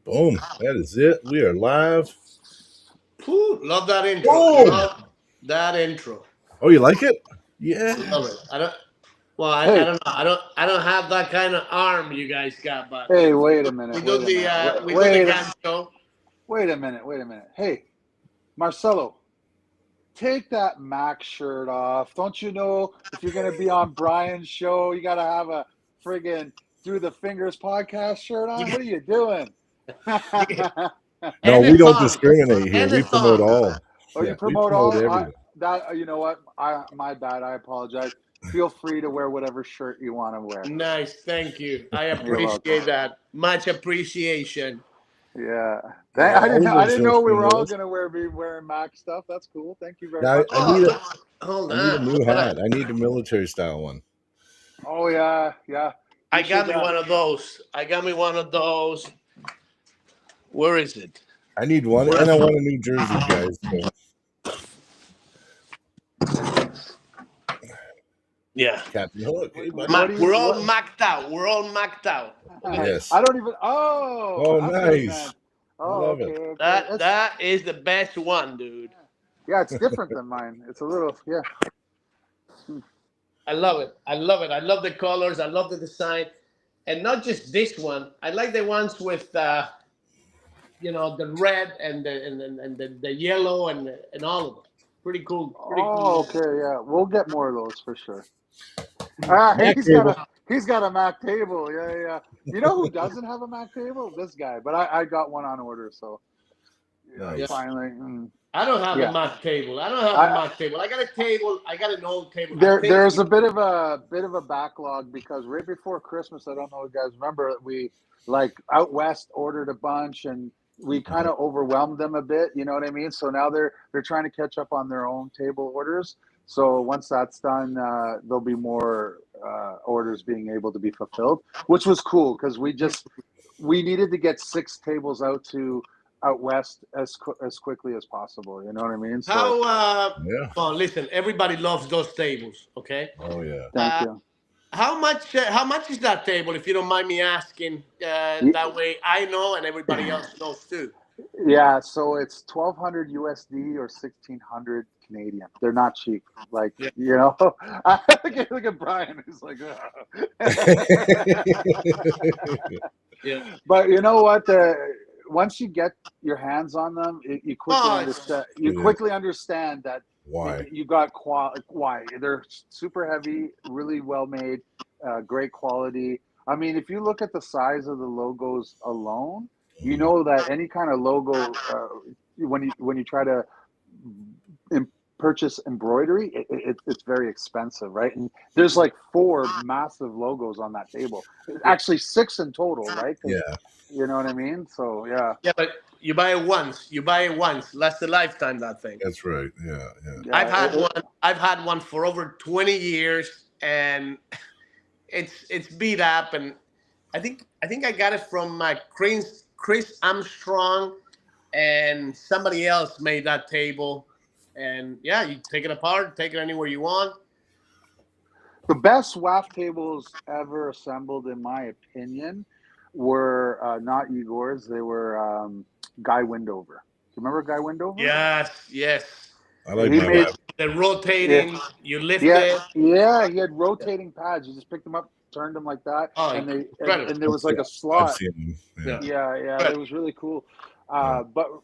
Boom. That is it. We are live. Ooh, love that intro. Boom. Love that intro. Oh, you like it? Yeah. Love it. I don't. Well, I Hey, don't know. I don't have that kind of arm you guys got, but hey, wait a minute, we do wait a minute, the wait, we do the wait, gun show. wait a minute, wait a minute. Hey, Marcelo, take that Mac shirt off. Don't you know if you're gonna be on Brian's show, you gotta have a friggin' Through the Fingers podcast shirt on? What are you doing? No, And we the don't thong. discriminate here. And the We promote thong. all. Oh, Yeah, you we promote promote all? everything. You know what? My bad. I apologize. Feel free to wear whatever shirt you want to wear. Nice. Thank you. I You're welcome. appreciate that. Much appreciation. Yeah. Yeah, I everyone didn't feels know we free were with all us. gonna be wearing Mac stuff. That's cool. Thank you very Now, much. Oh, hold I need a on. new Hold on. hat. I need a military style one. Oh yeah, yeah. I You got should. me one of those. I got me one of those. Where is it? I need one, Where? and I want a new jersey, guys. So, Yeah. Captain Hook, hey buddy. What do you We're all what? maxed out. We're all maxed out. Look at Yes. I this. don't even. Oh, Oh, that's what he nice. meant. I Oh, love okay, it. okay. That is the best one, dude. Yeah, it's different than mine. It's a little yeah. I love it. I love it. I love the colors. I love the design, and not just this one. I like the ones with the red and the yellow and all of them. Pretty cool. Pretty Oh, cool. okay, yeah. We'll get more of those for sure. Ah, Mac table. he's got a Mac table. Yeah, yeah, yeah. You know who doesn't have a Mac table? This guy. But I got one on order, so yeah, Yeah. Nice. finally. I don't have a Yeah. mock table. I don't have a I mock table. I got a table. I got an old table. I think. there's a bit of a backlog because right before Christmas, I don't know if you guys remember, we like out west ordered a bunch and we kind Mhm. of overwhelmed them a bit, you know what I mean? So now they're trying to catch up on their own table orders. So once that's done, there'll be more orders being able to be fulfilled, which was cool because we needed to get 6 tables out west as quickly as possible. You know what I mean? So How? Yeah. Well, listen. Everybody loves those tables. Okay. Oh, yeah. thank you. How much? How much is that table? If you don't mind me asking, that way I know and everybody else knows too. Yeah, so it's 1,200 USD or 1,600 Canadian. They're not cheap. Like, Yeah. look at Brian. He's like, Yeah. but you know what? Once you get your hands on them, you quickly Oh, understand. You Yeah. quickly understand that Why? you got why they're super heavy, really well made, great quality. I mean, if you look at the size of the logos alone, you Mhm. know that any kind of logo when you try to purchase embroidery, it's very expensive, right? And there's like 4 massive logos on that table. yeah. Actually, 6 in total, right? Because Yeah. you know what I mean. So yeah, Yeah, but you buy it once. You buy it once. Lasts a lifetime. That thing. That's right. Yeah. Yeah. I've yeah. had one. I've had one for over 20 years, and it's beat up. And I think I got it from Chris Armstrong, and somebody else made that table. And yeah, you take it apart, take it anywhere you want. The best WAF tables ever assembled, in my opinion, were not Igor's. They were Guy Windover. Do you remember Guy Windover? Yes, yes. I like He my made wife. The yeah, rotating, you lift yeah, it. yeah. He had Yeah. rotating pads. You just picked them up, turned them like that, Oh, and incredible. there was like a I've slot. seen him. Yeah. Yeah. Yeah, yeah. It Incredible. was really cool. Yeah. But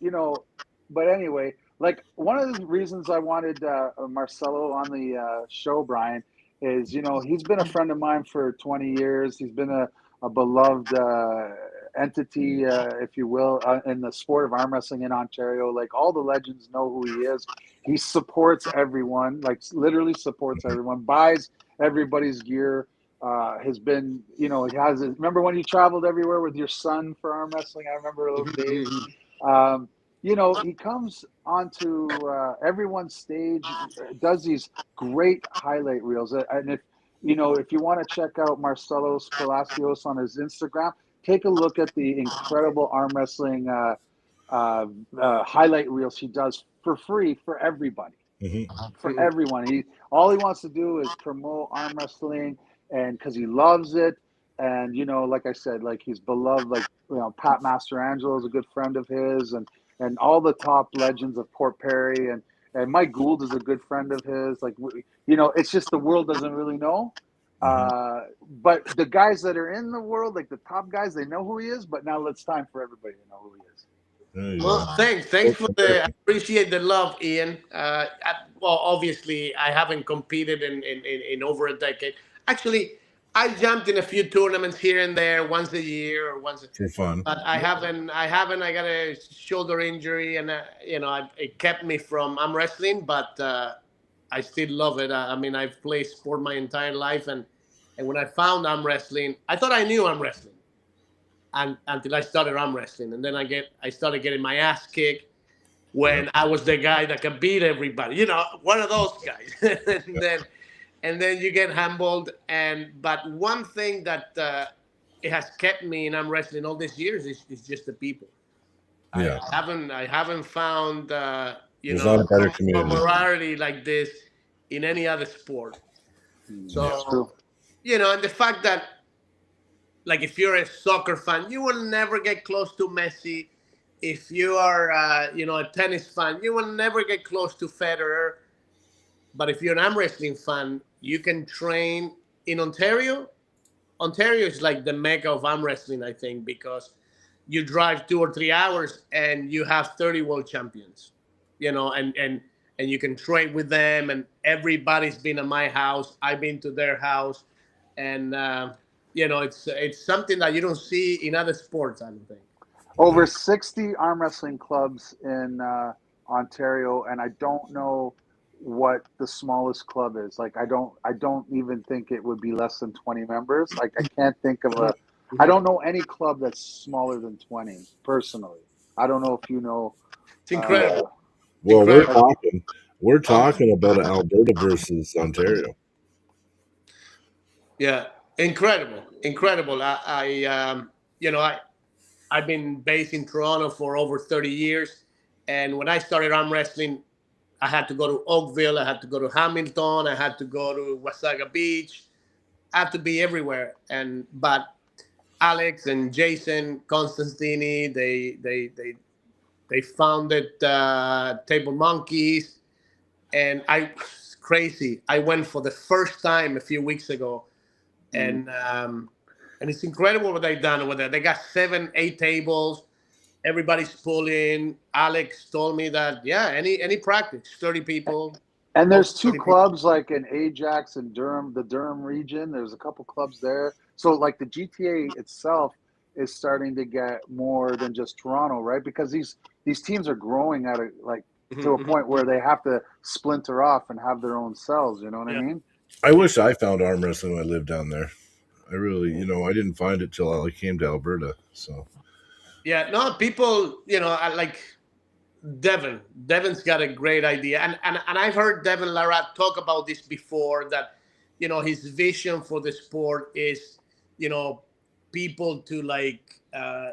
but anyway, like one of the reasons I wanted Marcelo on the show, Brian, is he's been a friend of mine for 20 years. He's been a beloved entity, if you will, in the sport of arm wrestling in Ontario. Like all the legends know who he is. He supports everyone, like literally supports Mhm. everyone, buys everybody's gear. Has been, he has. Remember when you traveled everywhere with your son for arm wrestling? I remember those days. Mhm. Um, he comes onto everyone's stage, does these great highlight reels, and if you want to check out Marcelo's Palacios on his Instagram, take a look at the incredible arm wrestling highlight reels he does for free for everybody, Mhm. for everyone. All he wants to do is promote arm wrestling, and because he loves it. and like I said, like he's beloved. Like Pat Mastrangelo is a good friend of his, and all the top legends of Port Perry, and Mike Gould is a good friend of his. Like it's just the world doesn't really know. But the guys that are in the world, like the top guys, they know who he is. But now it's time for everybody to know who he is. Well, thanks for I appreciate the love, Ian. Well, obviously, I haven't competed in over a decade. Actually, I jumped in a few tournaments here and there, once a year or once. For fun. But I haven't. I got a shoulder injury, and it kept me from arm wrestling. But I still love it. I mean, I've played sport my entire life, and when I found arm wrestling, I thought I knew arm wrestling. And until I started arm wrestling, and then I started getting my ass kicked when I was the guy that could beat everybody. One of those guys. and then you get humbled. But one thing that it has kept me in arm wrestling all these years is just the people. Yeah. I haven't found There's not a better community. camaraderie like this in any other sport. So and the fact that, like, if you're a soccer fan, you will never get close to Messi. If you are, a tennis fan, you will never get close to Federer. But if you're an arm wrestling fan, you can train in Ontario. Ontario is like the mecca of arm wrestling, I think, because you drive 2 or 3 hours and you have 30 world champions, and you can train with them. And everybody's been at my house. I've been to their house, and it's something that you don't see in other sports, I don't think. Over 60 arm wrestling clubs in Ontario, and I don't know what the smallest club is. Like I don't even think it would be less than 20 members. Like I can't think of I don't know any club that's smaller than 20 personally. I don't know if you know. It's incredible. Well, we're talking about Alberta versus Ontario. Yeah, incredible. I've been based in Toronto for over 30 years, and when I started arm wrestling, I had to go to Oakville, I had to go to Hamilton, I had to go to Wasaga Beach. I have to be everywhere. But Alex and Jason Constantini, they founded Table Monkeys, and it's crazy. I went for the first time a few weeks ago, and it's incredible what they've done over there. They got 7-8 tables. Everybody's pulling. Alex told me that any practice, 30 people. And there's 2 clubs like in Ajax and Durham, the Durham region. There's a couple clubs there. So like the GTA itself is starting to get more than just Toronto, right? Because these teams are growing at to a point where they have to splinter off and have their own cells. You know what I mean? I wish I found arm wrestling when I lived down there. I really, I didn't find it till I came to Alberta. So. Yeah, no, people, I like Devin. Devin's got a great idea. And I've heard Devin Larat talk about this before, that, his vision for the sport is, people to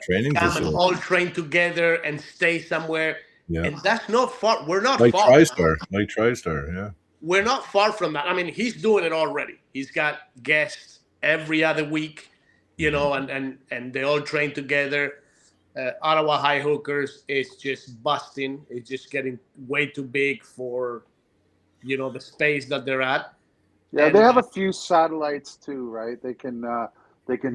training come and all train together and stay somewhere. Yeah. And that's not far. We're not like far. Like TriStar, yeah. We're not far from that. I mean, he's doing it already. He's got guests every other week, and they all train together. Ottawa High Hookers is just busting. It's just getting way too big for, the space that they're at. Yeah, and they have a few satellites too, right? They can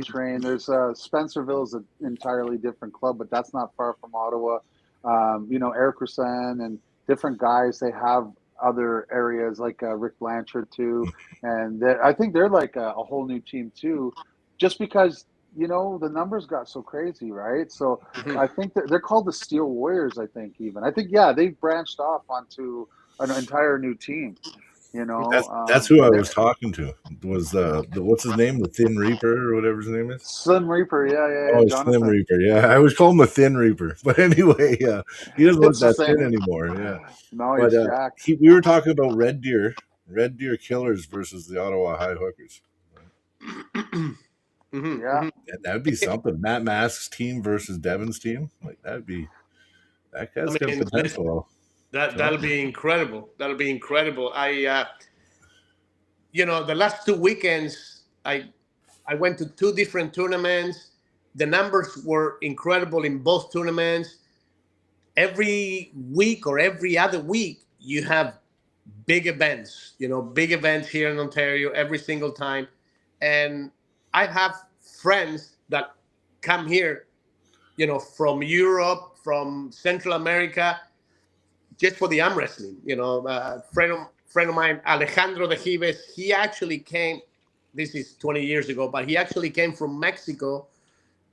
train. There's Spencerville is an entirely different club, but that's not far from Ottawa. Eric Rasan and different guys. They have other areas like Rick Blanchard too, and I think they're like a whole new team too, just because the numbers got so crazy, right? So I think they're called the Steel Warriors. I think they've branched off onto an entire new team. That's who I was talking to. Was what's his name? The Thin Reaper or whatever his name is? Slim Reaper, yeah. Oh, Slim Reaper, yeah. I always call him the Thin Reaper, but anyway, yeah, he doesn't look that thin anymore. Yeah, no, he's jacked. We were talking about Red Deer Killers versus the Ottawa High Hookers. Yeah, and that'd be something. Matt Mask's team versus Devin's team, that guy's got potential. That'll be incredible. That'll be incredible. I, the last 2 weekends, I went to 2 different tournaments. The numbers were incredible in both tournaments. Every week or every other week, you have big events, big events here in Ontario every single time. And I have friends that come here, from Europe, from Central America, just for the arm wrestling. Friend of mine, Alejandro de Gives, he actually came. This is 20 years ago, but he actually came from Mexico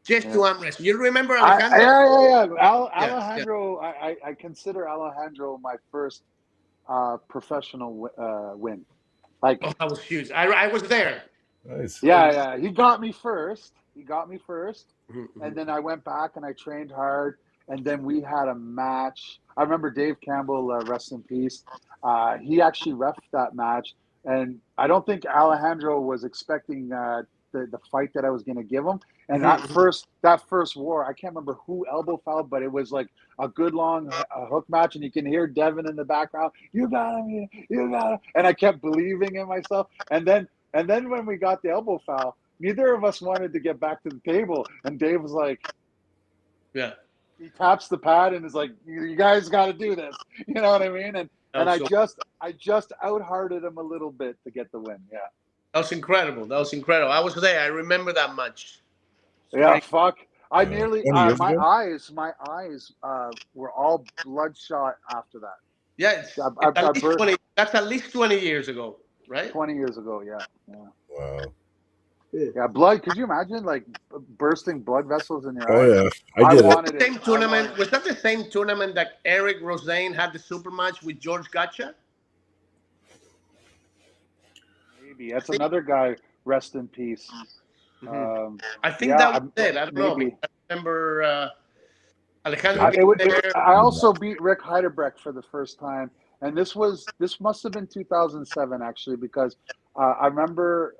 just to arm wrestle. You remember Alejandro? Alejandro, yeah. I consider Alejandro my first professional win. That was huge. I was there. Nice. Yeah. He got me first. Mm-hmm. And then I went back and I trained hard. And then we had a match. I remember Dave Campbell, rest in peace. He actually reffed that match. And I don't think Alejandro was expecting the fight that I was going to give him. And that first war, I can't remember who elbow fouled, but it was like a good long hook match. And you can hear Devin in the background, you got him. And I kept believing in myself. And then when we got the elbow foul, neither of us wanted to get back to the table. And Dave was like, yeah. He taps the pad and is like, you guys got to do this. You know what I mean? And I just out-hearted him a little bit to get the win. Yeah. That was incredible. I was there. I remember that much. Yeah, fuck. I nearly, 20 years my ago? eyes were all bloodshot after that. Yeah, that's at least 20 years ago, right? 20 years ago, yeah. Wow. Yeah, blood. Could you imagine like bursting blood vessels in your Oh, eyes? yeah. I did wanted it. Same tournament. Was that the same tournament that Eric Rosain had the super match with George Gotcha? Maybe. That's another guy, rest in peace. Mm-hmm. I think that was it. I don't know. I remember Alejandro. I also beat Rick Heiderbrecht for the first time. And this must have been 2007, actually, because I remember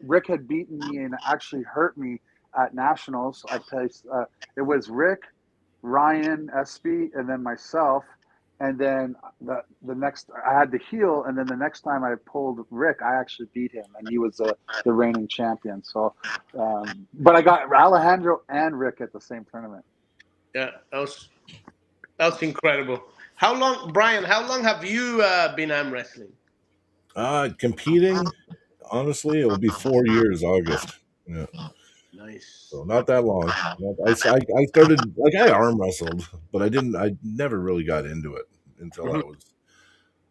Rick had beaten me and actually hurt me at Nationals. I placed it was Rick, Ryan Espy, and then myself. And then the next I had to heel, and then the next time I pulled Rick, I actually beat him, and he was the reigning champion. So, but I got Alejandro and Rick at the same tournament. Yeah, that was incredible. How long, Brian? How long have you been arm wrestling? Competing, honestly, it will be 4 years August. Yeah. Nice. So not that long. I started, like, I arm wrestled, but I never really got into it until I was,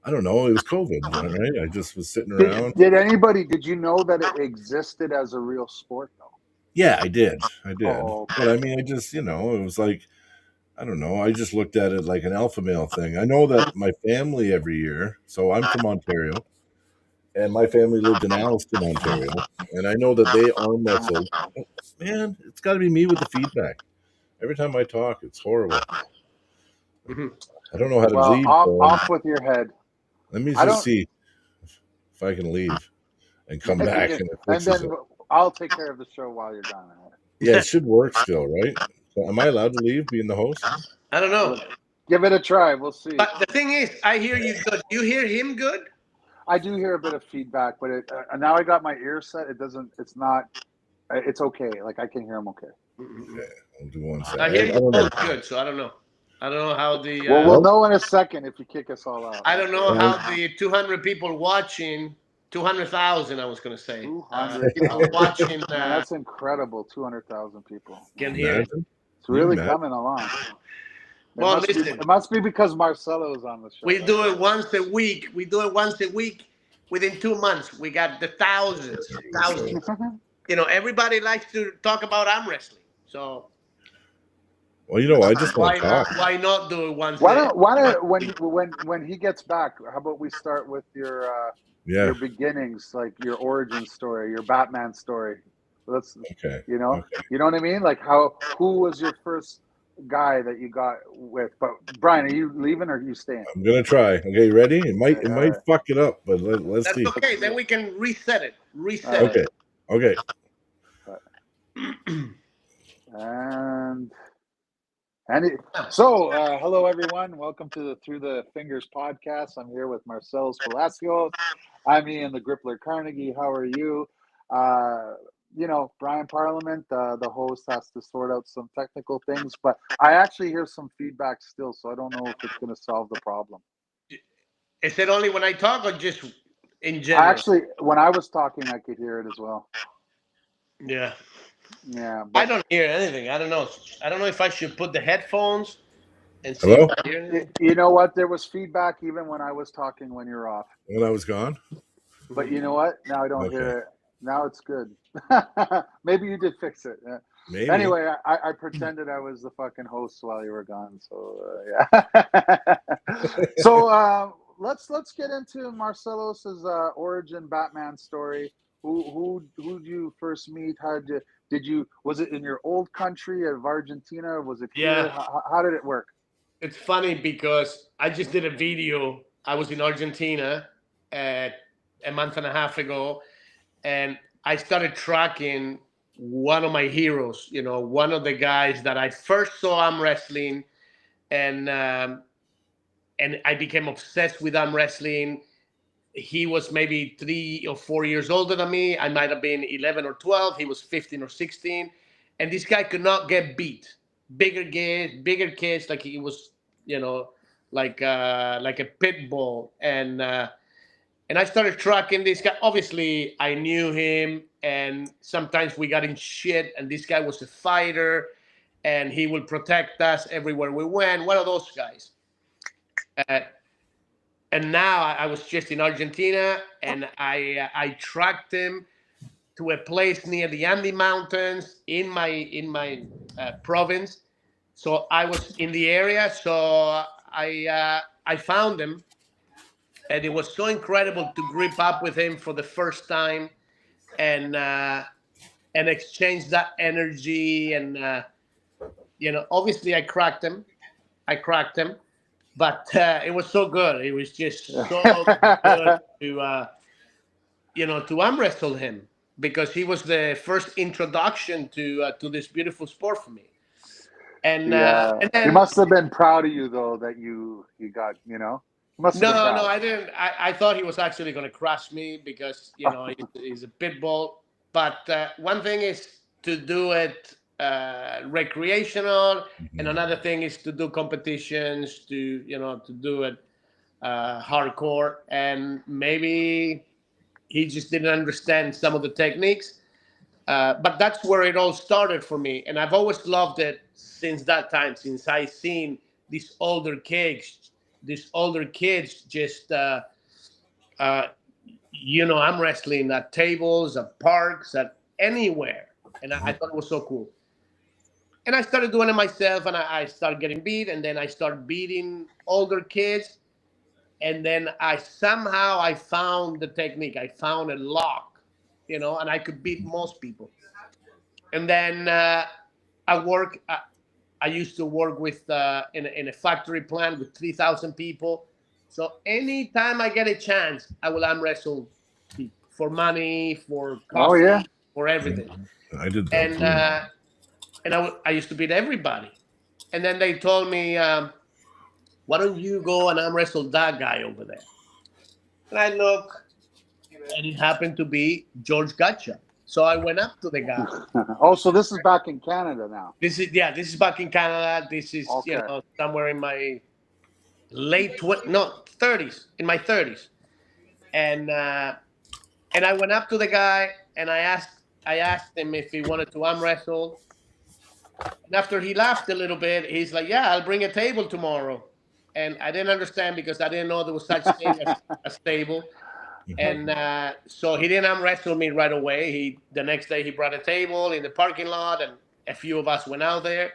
I don't know, it was COVID, right? I just was sitting around. Did you know that it existed as a real sport though? Yeah, I did. Oh, okay. But I mean, I just, it was like, I don't know. I just looked at it like an alpha male thing. I know that my family every year, so I'm from Ontario, and my family lived in Alliston, Ontario, and I know that they arm wrestled. Man, it's got to be me with the feedback. Every time I talk, it's horrible. I don't know how to leave. Off with your head. Let me just see if I can leave and come back. And then I'll take care of the show while you're gone. Yeah, it should work still, right? Am I allowed to leave, being the host? I don't know. Give it a try. We'll see. But the thing is, I hear you good. You hear him good? I do hear a bit of feedback, but now I got my ear set. It's okay. Like I can hear him okay. Okay, I'll do one second. I hear you both good, so I don't know. I don't know how the... well, we'll know in a second if you kick us all out. I don't know how the 200 people watching... 200,000, I was going to say. 200,000 people watching. That's incredible. 200,000 people. Can hear it. It's really coming along. Well, listen. It must be because Marcelo is on the show. We do it once a week. Within 2 months, we got the thousands. Everybody likes to talk about arm wrestling. So. Well, I just want to talk. Why not do it once? Why don't when he gets back? How about we start with your beginnings, like your origin story, your Batman story. Let's, you know what I mean? Like who was your first guy that you got with? But Brian, are you leaving or are you staying? I'm gonna try. Okay, ready? It might fuck it up, but let's see. That's okay. Then we can reset it. Okay. So, hello everyone. Welcome to the Through the Fingers podcast. I'm here with Marcelo Palacios. I'm Ian the Grippler Carnegie. How are you? You know, Brian Parliament, the host, has to sort out some technical things, but I actually hear some feedback still, so I don't know if it's going to solve the problem. Is it only when I talk or just in I general? actually, when I was talking, I could hear it as well. Yeah. Yeah, I but don't hear anything. I don't know. I don't know if I should put the headphones and see if Hello? I hear anything. you know what? There was feedback even when I was talking when you're off. When I was gone? But you know what? Now I don't Okay. hear it. Now it's good. Maybe you did fix it. Yeah. Maybe. Anyway, I pretended I was the fucking host while you were gone. So yeah. So let's get into Marcelos's origin Batman story. Who did you first meet? Did you, was it in your old country of Argentina? Was it Yeah. here? How did it work? It's funny because I just did a video. I was in Argentina a month and a half ago, and I started tracking one of my heroes. You know, one of the guys that I first saw arm wrestling, and I became obsessed with arm wrestling. He was maybe 3 or 4 years older than me. I might have been 11 or 12. He was 15 or 16, and this guy could not get beat. Bigger kids, like he was, you know, like a pit bull, and I started tracking this guy. Obviously, I knew him, and sometimes we got in shit. And this guy was a fighter, and he would protect us everywhere we went. One of those guys. Uh, and now I was just in Argentina, and I tracked him to a place near the Andes Mountains in my province. So I was in the area, so I found him, and it was so incredible to grip up with him for the first time, and uh, and exchange that energy, and obviously I cracked him, but it was so good. It was just so good to arm wrestle him, because he was the first introduction to this beautiful sport for me. And Yeah, and he then must have been proud of you though that you got, you know. He must have been no, proud. I didn't. I thought he was actually going to crush me, because he's a pit bull. But one thing is to do it recreational, and Mhm. another thing is to do competitions, to do it hardcore. And maybe he just didn't understand some of the techniques. But that's where it all started for me, and I've always loved it since that time. Since I seen these older kids, just uh, I'm wrestling at tables, at parks, at anywhere, and I thought it was so cool. And I started doing it myself, and I started getting beat, and then I started beating older kids, and then I found the technique. I found a lock, and I could beat most people. And then I work. I used to work with in a factory plant with 3,000 people. So anytime I get a chance, I will arm wrestle people for money, for Oh yeah. coffee, for everything. I did that And too. I used to beat everybody. And then they told me, "Why don't you go and arm wrestle that guy over there?" And I look, and it happened to be George Gotcha. So I went up to the guy. Oh, so this is back in Canada now. This is back in Canada. This is Okay. somewhere in my late 20, no 30s, in my 30s, and I went up to the guy, and I asked him if he wanted to arm wrestle. And after he laughed a little bit, he's like, "Yeah, I'll bring a table tomorrow." And I didn't understand, because I didn't know there was such thing as a table. Mhm. And so he didn't arm wrestle me right away. The next day he brought a table in the parking lot, and a few of us went out there.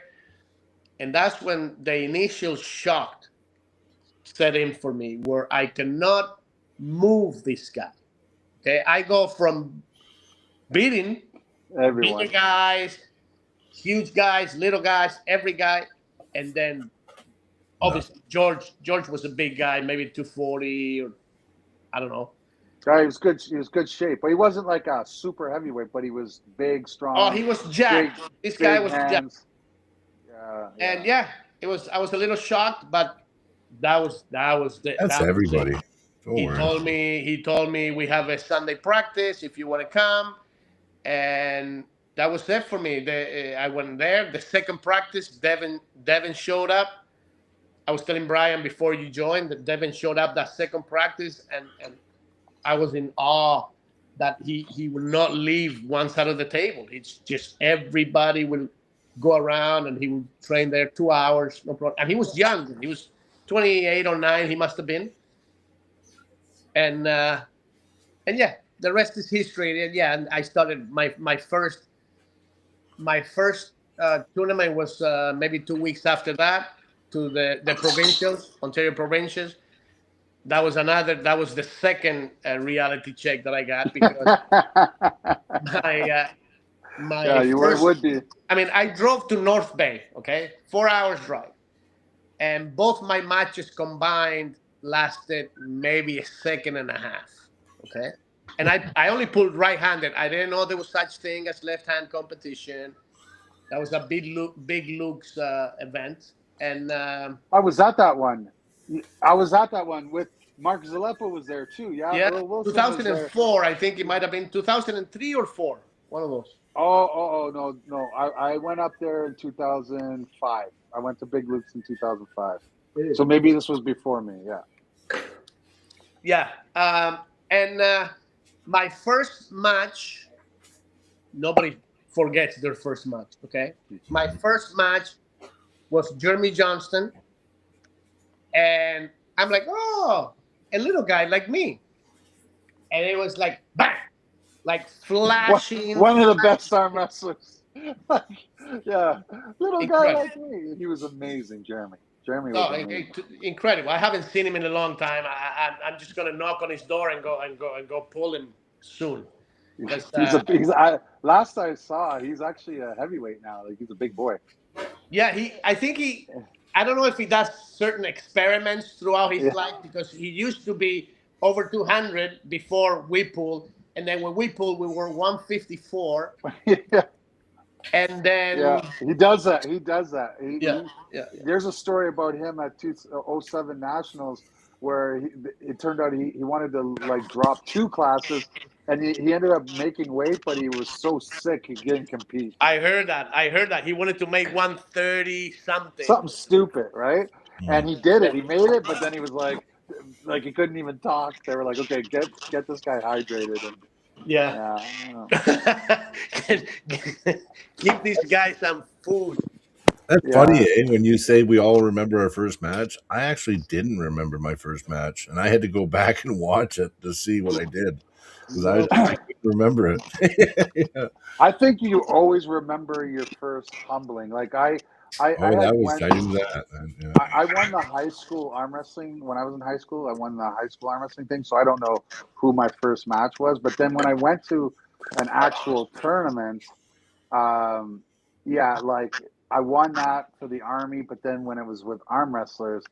And that's when the initial shock set in for me, where I cannot move this guy. Okay, I go from beating bigger Everyone. guys, huge guys, little guys, every guy, and then No. obviously George was a big guy, maybe 240, or I don't know. Yeah, he was good. He was good shape, but he wasn't like a super heavyweight. But he was big, Oh, strong, he was big, jacked. This guy big was jacked, hands. Yeah, and yeah. yeah, it was. I was a little shocked, but That's that was it. everybody. Don't worry. He told me we have a Sunday practice if you want to come. and that was it for me. I went there. The second practice, Devin showed up. I was telling Brian before you joined that Devin showed up that second practice, and I was in awe that he would not leave one side of the table. It's just everybody will go around, and he would train there 2 hours, no problem. And he was young. He was 28 or 9. He must have been. And yeah, the rest is history. And yeah, and I started my first tournament was maybe 2 weeks after that to the provincials, Ontario provincials. That was the second reality check that I got because my Yeah, my you first. would be. I mean, I drove to North Bay. Okay, 4 hours drive, and both my matches combined lasted maybe a second and a half. Okay, and I only pulled right-handed. I didn't know there was such thing as left-hand competition. That was a big Luke's event, and I was at that one. I was at that one with Mark Zalepa was there too. Yeah, yeah, Earl Wilson was there. 2004. I think it might have been 2003 or four. One of those. Oh, no, no. I went up there in 2005. I went to Big Luke's in 2005. So maybe this was before me. Yeah. Yeah, and my first match. Nobody forgets their first match. Okay, my first match was Jeremy Johnston, and I'm like, oh, a little guy like me, and it was like bang, like flashing, One of the best flashing. arm wrestlers. Yeah, little guy Incredible. like me. He was amazing, Jeremy. Jeremy was Oh, amazing. incredible! I haven't seen him in a long time. I'm just gonna knock on his door and go pull him soon. Last I saw, he's actually a heavyweight now. Like he's a big boy. Yeah, I think I don't know if he does certain experiments throughout his Yeah. life because he used to be over 200 before we pulled, and then when we pulled, we were 154, Yeah. and then Yeah, he does that. He does that. yeah. There's a story about him at 2007 Nationals where it turned out he wanted to like drop 2 classes, and he ended up making weight, but he was so sick he didn't compete. I heard that he wanted to make 130 something. Something stupid, right? And he did it. He made it, but then he was like he couldn't even talk. They were like, okay, get this guy hydrated, and Yeah. Give this guy some food. That's Yeah. funny, eh? When you say we all remember our first match, I actually didn't remember my first match, and I had to go back and watch it to see what I did because I couldn't remember it. Yeah. I think you always remember your first humbling. Like I Oh, had I knew that. Yeah. I won the high school arm wrestling when I was in high school. I won the high school arm wrestling thing, so I don't know who my first match was. But then when I went to an actual tournament, yeah, like I won that for the army. But then when it was with arm wrestlers,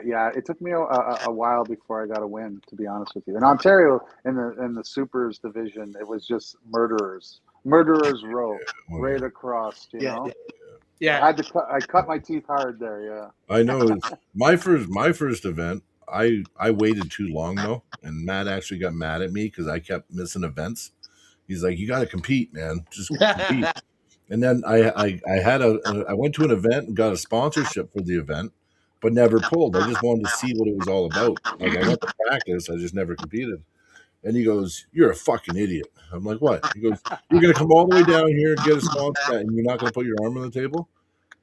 yeah, it took me a while before I got a win. To be honest with you, in Ontario, in the supers division, it was just murderers row right across. You know. Yeah. I cut my teeth hard there. Yeah. I know. My first event. I waited too long though, and Matt actually got mad at me because I kept missing events. He's like, "You got to compete, man. Just compete." And then I went to an event and got a sponsorship for the event, but never pulled. I just wanted to see what it was all about. Like I went to practice, I just never competed. And he goes, "You're a fucking idiot." I'm like, "What?" He goes, "You're gonna come all the way down here and get a sponsor, and you're not gonna put your arm on the table."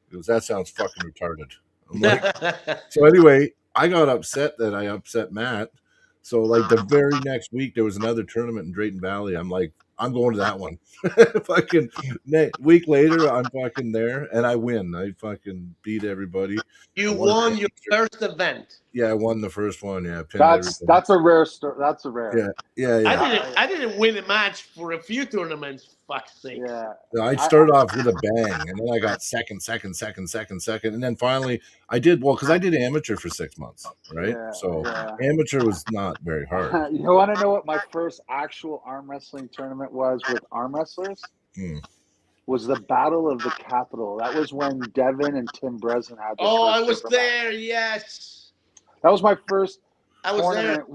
He goes, "That sounds fucking retarded." I'm like, so anyway, I got upset that I upset Matt. So like the very next week, there was another tournament in Drayton Valley. I'm like, I'm going to that one. Fucking week later, I'm fucking there and I win. I fucking beat everybody. You I won won your first event. Yeah, I won the first one. Yeah, pinned everybody. That's a rare story. That's a rare. Yeah. I didn't win a match for a few tournaments. Fuck's sake. Yeah. I started off with a bang, and then I got second, and then finally I did well because I did amateur for 6 months, right? Yeah, So yeah. amateur was not very hard. You want to know what my first actual arm wrestling tournament was with arm wrestlers? Was the Battle of the Capitol. That was when Devin and Tim Breslin had their Oh, first I was super there. match. Yes. That was my first I was tournament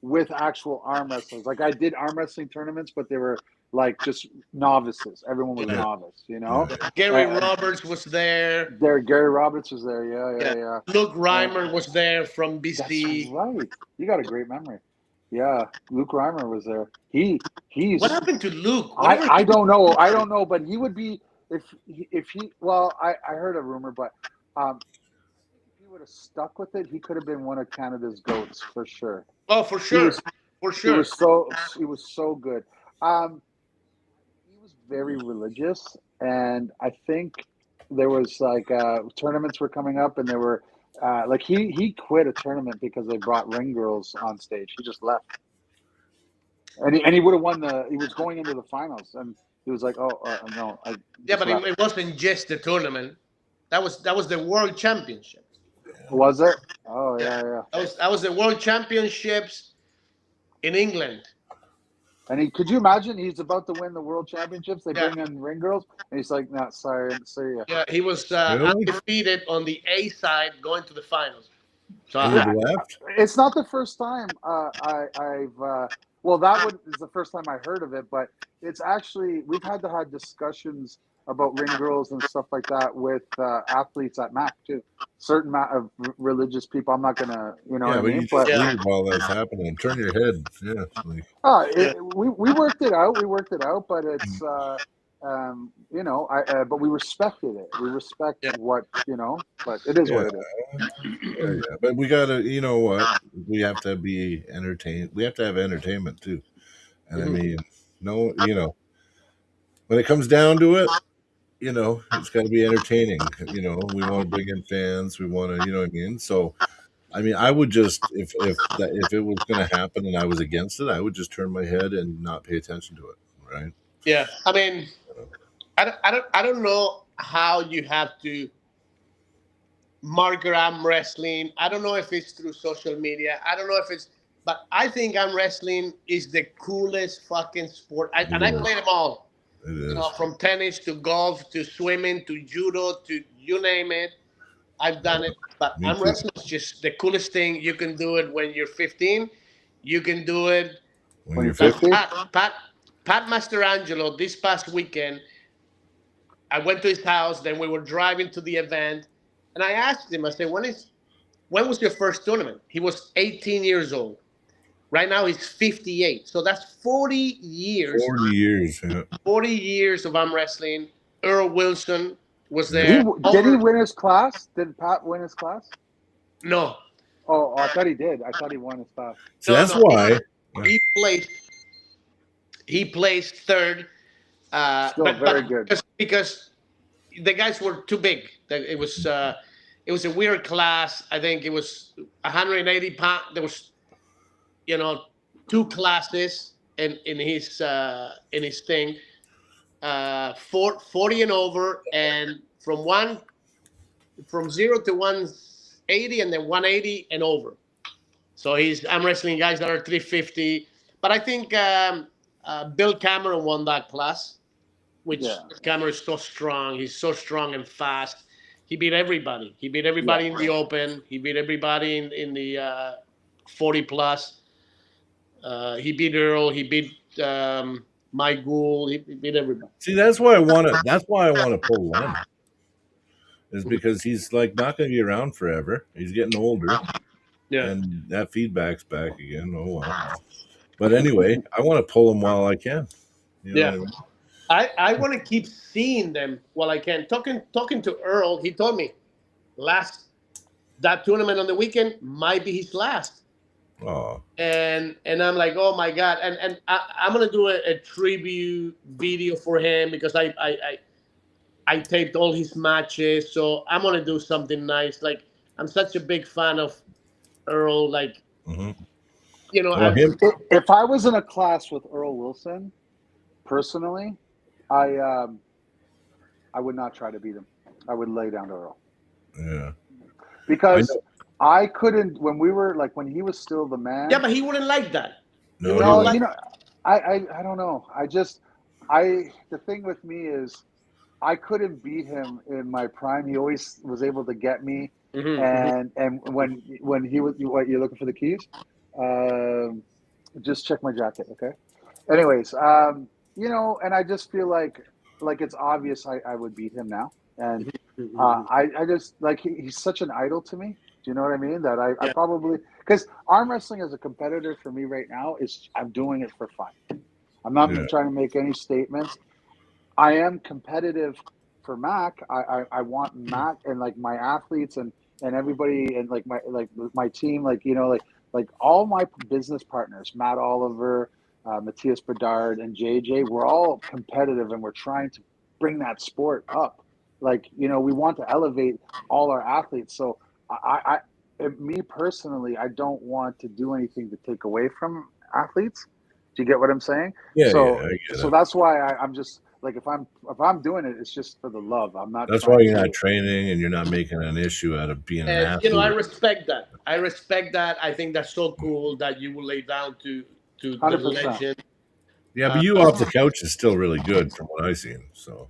with actual arm wrestlers. Like I did arm wrestling tournaments, but they were like just novices. Everyone was Yeah. novice, you know. Gary Roberts was there. There, Gary Roberts was there. Yeah. Luke Reimer was there from That's BC. right. You got a great memory. Yeah, Luke Reimer was there. What He's. happened to Luke? I Whatever. I don't know. I don't know, but he would be if he. Well, I heard a rumor, but if he would have stuck with it, he could have been one of Canada's goats for sure. Oh, for He sure, was for he sure. was so good. Um, he was very religious, and I think there was like tournaments were coming up, and there were like he quit a tournament because they brought ring girls on stage. He just left, and he would have won the. He was going into the finals, and he was like, "Oh no, I Yeah, just but left." it wasn't just the tournament. That was the World Championships. Was it? Oh Yeah, yeah. that was the World Championships in England. And could you imagine? He's about to win the world championships. They Yeah, bring in ring girls, and he's like, "No, sorry, see ya." yeah. He was Really? undefeated on the A side, going to the finals. So He would Yeah, have left. it's not the first time I've. Well, is the first time I heard of it, but it's actually we've had to have discussions about ring girls and stuff like that with athletes at MAC too. Certain of religious people. I'm not gonna, you know what Yeah, I but you mean? just But yeah, leave while that's happening. Turn your head. Yeah. Like, yeah, we worked it out. We worked it out, but it's you know, but we respected it. We respect yeah. what you know, but it is yeah, what it is. yeah. But we gotta, you know what? We have to be entertained. We have to have entertainment too. And I Mhm. mean, no, when it comes down to it, it's got to be entertaining. We want to bring in fans. We want to, you know what I mean? So, I mean, I would just if it was going to happen and I was against it, I would just turn my head and not pay attention to it, right? Yeah. I mean, I don't know how you have to market arm wrestling. I don't know if it's through social media. I don't know if it's, but I think arm wrestling is the coolest fucking sport. It And I play is. them all. It is. From tennis to golf to swimming to judo to you name it. I've done it. But Me arm too. wrestling is just the coolest thing. You can do it when you're 15. You can do it When When you're you're like 50, 50, Pat Masterangelo this past weekend. I went to his house. Then we were driving to the event, and I asked him. I said, when was your first tournament? He was 18 years old. Right now he's 58. So that's 40 years. 40 years. Yeah. 40 years of arm wrestling. Earl Wilson was Yeah. there. did he Over win his class? Did Pat win his class? no, Oh, I thought he did. I thought he won his class. See, no, that's no. He, why. Yeah. he placed he placed third. Still But very good. because the guys were too big. It was a weird class. I think it was 180 pounds. There was two classes in his thing. 40 and over, and from 0 to 180, and then 180 and over. So I'm wrestling guys that are 350. But I think Bill Cameron won that class, which Yeah, Cameron is so strong. He's so strong and fast. He beat everybody. He beat yeah. everybody in the open. He beat everybody in the 40 plus. He beat Earl. He beat Mike Gould. He beat everybody. See, that's why I want to. That's why I want to pull Len. Is because he's like not going to be around forever. He's getting older, Yeah. and that feedback's back again. Oh well. But anyway, I want to pull him while I can. You know what Yeah. I mean? I want to keep seeing them while I can. Talking to Earl, he told me that tournament on the weekend might be his last. Oh, And I'm like, oh my god! And I'm gonna do a tribute video for him because I taped all his matches, so I'm gonna do something nice. Like I'm such a big fan of Earl. Like hmm well, I him. If I was in a class with Earl Wilson, personally, I I would not try to beat him. I would lay down to Earl Yeah, I because know. I couldn't when we were like when he was still the man. yeah, but he wouldn't like that. He No, he wouldn't No, won't. like. you know, I don't know. The thing with me is I couldn't beat him in my prime. He always was able to get me, Mm-hmm. and when he was what you're looking for the keys, just check my jacket, okay? Anyways, and I just feel like it's obvious I would beat him now, and Mhm. I just like he's such an idol to me. Do you know what I mean? That I Yeah. probably because arm wrestling as a competitor for me right now is I'm doing it for fun. I'm not Yeah. trying to make any statements. I am competitive for Mac. I want Mac and like my athletes and everybody and like my team, like all my business partners, Matt Oliver, Matthias Bedard, and JJ. We're all competitive and we're trying to bring that sport up. We want to elevate all our athletes. So me personally, I don't want to do anything to take away from athletes. Do you get what I'm saying? Yeah, yeah, So I get so it. that's why I'm just like if I'm doing it, it's just for the love. I'm not That's why trying you're not to. training and you're not making an issue out of being an And I athlete. respect that. I respect that. I think that's so cool that you will lay down to the 100%. legend. Yeah, but Uh, you off the couch is still really good from what I've seen. So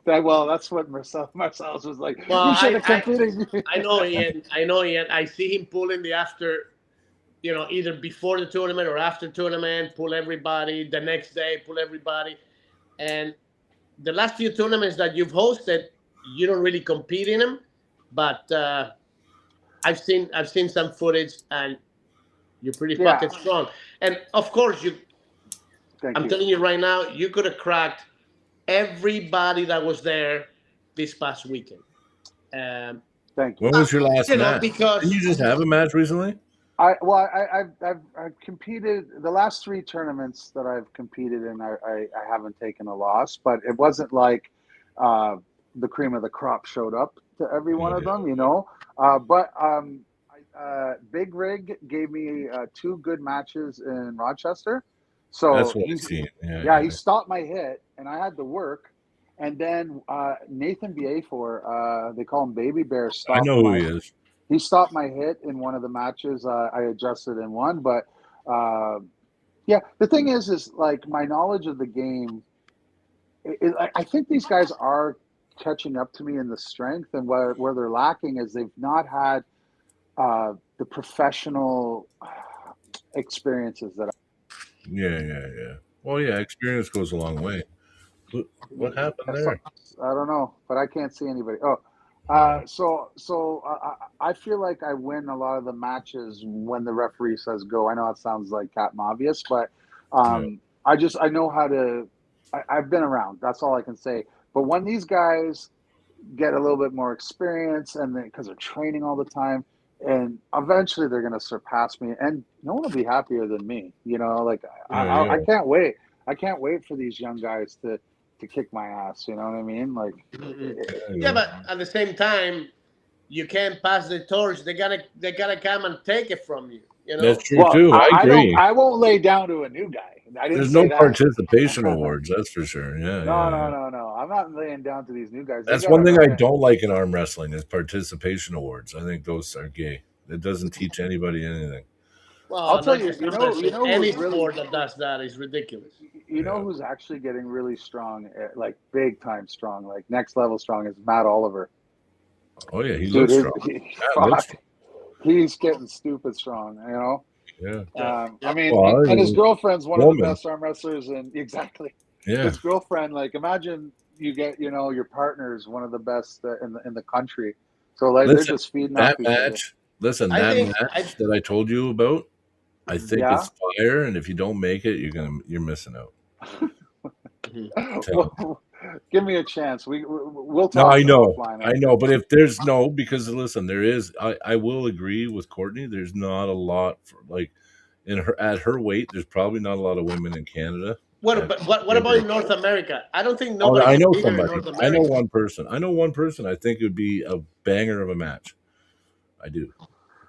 Well, that's what Marcellus was like. well, You should have competed. I know Ian. I know Ian. I see him pulling the after. Either before the tournament or after tournament, pull everybody. The next day, pull everybody. And the last few tournaments that you've hosted, you don't really compete in them, but I've seen some footage, and you're pretty Yeah, fucking strong. And of course, thank I'm you. telling you right now, you could have cracked everybody that was there this past weekend. Um, Thank when you. was your last match? Didn't because you just have a match recently? I've competed the last three tournaments that I've competed in. I haven't taken a loss, but it wasn't like uh, the cream of the crop showed up to every one Yeah, of yeah. them. But Big Rig gave me two good matches in Rochester, That's so what I seen. Yeah, he yeah. stopped my hit, and I had to work. And then Nathan Biafor, they call him Baby Bear, I stopped know who my he is. he stopped my hit in one of the matches. I adjusted and won, but uh, yeah, the thing is like my knowledge of the game. I think these guys are catching up to me in the strength, and where they're lacking is they've not had the professional experiences that. Yeah, yeah, yeah. Well, yeah, experience goes a long way. What happened there? I don't know, but I can't see anybody. Oh, Uh, I feel like I win a lot of the matches when the referee says go. I know it sounds like Captain Obvious, but yeah. I know how to. I've been around. That's all I can say. But when these guys get a little bit more experience, and because they're training all the time, and eventually they're going to surpass me, and no one will be happier than me. Like Yeah, yeah. I can't wait. I can't wait for these young guys to kick my ass. You know what I mean? Like, Mhm. Yeah, Yeah, yeah. but at the same time, you can't pass the torch. They gotta come and take it from you. That's true well, too. I I don't. agree. I won't lay down to a new guy. I didn't There's no say that. participation awards, that's for sure. Yeah, No, yeah, no, yeah. no, no. I'm not laying down to these new guys. They That's got to one thing I earn it. don't like in arm wrestling is participation awards. I think those are gay. It doesn't teach anybody anything. I'll Well, tell not you. just arm wrestling. Who's Any really. sport that does that is ridiculous. Yeah. Who's actually getting really strong, like big time strong, like next level strong, is Matt Oliver. Oh yeah, he Dude, looks strong. That looks fuck, strong. he's getting stupid strong. Yeah. Yeah, I yeah. mean, Well, I and his mean, girlfriend's one of the woman. best arm wrestlers, and exactly Yeah. his girlfriend. Like, imagine you get, your partner's one of the best in the country. So like they're Listen, just feeding off that each other. match. Listen, I that think I. match that I told you about. I think Yeah. it's fire, and if you don't make it, you're missing out. Mhm. I'm telling you. Well, give me a chance. We'll No, talk offline I after. know, but if there's no, because listen, there is. I will agree with Courtney. There's not a lot for like in her at her weight. There's probably not a lot of women in Canada What that about what give about her. in North America? I don't think Oh, nobody I know can beat her in somebody. North I know America. one person. I know one person. I think it would be a banger of a match. I do,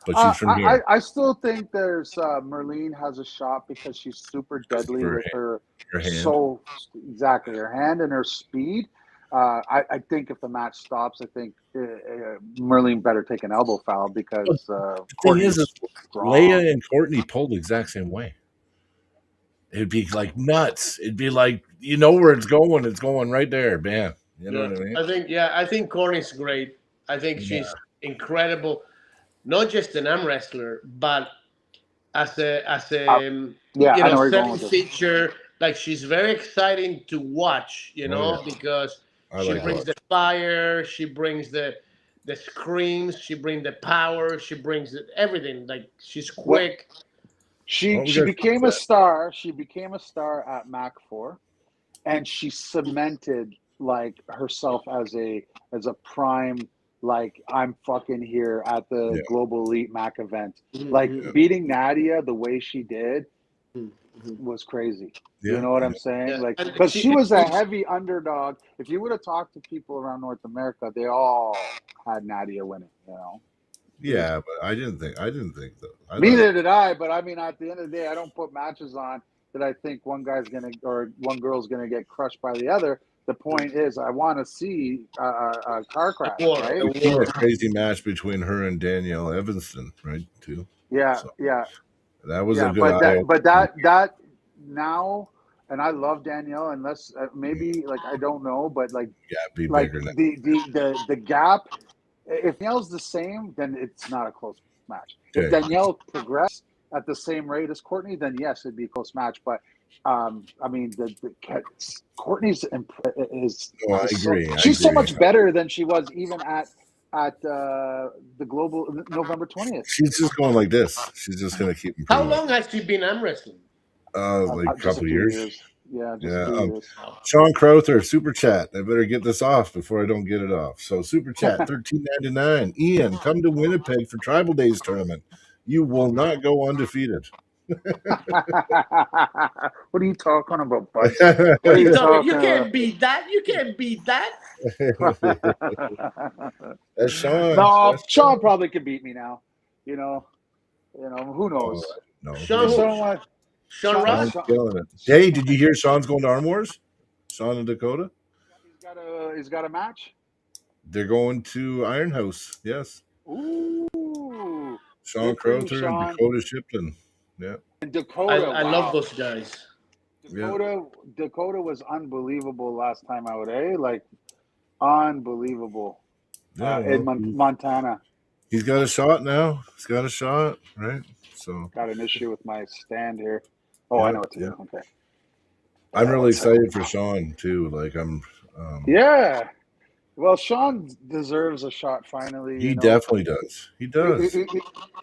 but she's from here. I still think there's Merlene has a shot because she's super Because of deadly with her. her hand. So exactly her hand and her speed. I think if the match stops, I think Merlene better take an elbow foul But because the thing Courtney is is strong. Leia and Courtney pulled the exact same way. It'd be like nuts. It'd be like you know where it's going. It's going right there, bam. You know Yeah, what I mean? I think Corny's great. I think Yeah. she's incredible. Not just an arm wrestler, but as a Yeah, I know where you're going selling with this. feature. like she's very exciting to watch, Oh yeah, because I she like brings watching. the fire, she brings the screams, she brings the power, she brings everything. Like she's What quick. Oh, we she got became a star. She became a star at Mac 4, and she cemented like herself as a prime, like I'm fucking here at the yeah, Global Elite Mac event. Like Mhm, yeah, beating Nadia the way she did mhm, mhm. was crazy. You yeah, know what I'm yeah. saying? Yeah, Like, and because she was a heavy underdog. If you would have talked to people around North America, they all had Nadia winning. Yeah, but I didn't think that. I thought, Neither did I. But I mean, at the end of the day, I don't put matches on that I think one guy's gonna or one girl's gonna get crushed by the other. The point is, I want to see a car a crash, war, right? a we've seen war. a crazy match between her and Danielle Evanston, right? Too. Yeah, So yeah, that was a yeah. good But eye opener. that now, and I love Danielle. Unless maybe like I don't know, but Yeah, be like bigger now. the gap. If Danielle's the same, then it's not a close match. If Okay. Danielle progress at the same rate as Courtney, then yes, it'd be a close match. But I mean, Courtney's No, I is so agree. I she's so agree. much better than she was even at the global November 20th. She's just going like this. She's just gonna keep How improving. long has she been arm wrestling? Like a Just a couple of few years. years. Yeah, just a Yeah. few years. Oh. Sean Crowther, super chat. I better get this off before I don't get it off. So super chat, 13.99. Ian, come to Winnipeg for Tribal Days tournament. You will not go undefeated. What are you talking about, buds? What What are are you you talking? You talking can't beat that. You can't beat that. about? That's Sean. No, That's Sean Sean. probably could beat me now. You know, who Oh, knows? no, who Sean Just who? knows? don't want Sean Sean. Ross? Sean's killing it. Hey, did you hear Sean's going to Arm Wars? Sean and Dakota? He's got a match. They're going to Iron House. Yes. Ooh, Sean good for you, Crowther and Sean. Dakota Shipton. Yeah. And I, Dakota, I love wow, those guys. Yeah. Dakota was unbelievable last time out. Like unbelievable. Yeah. In Well, Montana, he's got a shot now. He's got a shot, right? So, got an issue with my stand here. Oh, I yeah, know what to yeah. do. Okay, I'm really one second. excited for Sean too. Like um Yeah. Well, Sean deserves a shot finally. he definitely does. He does.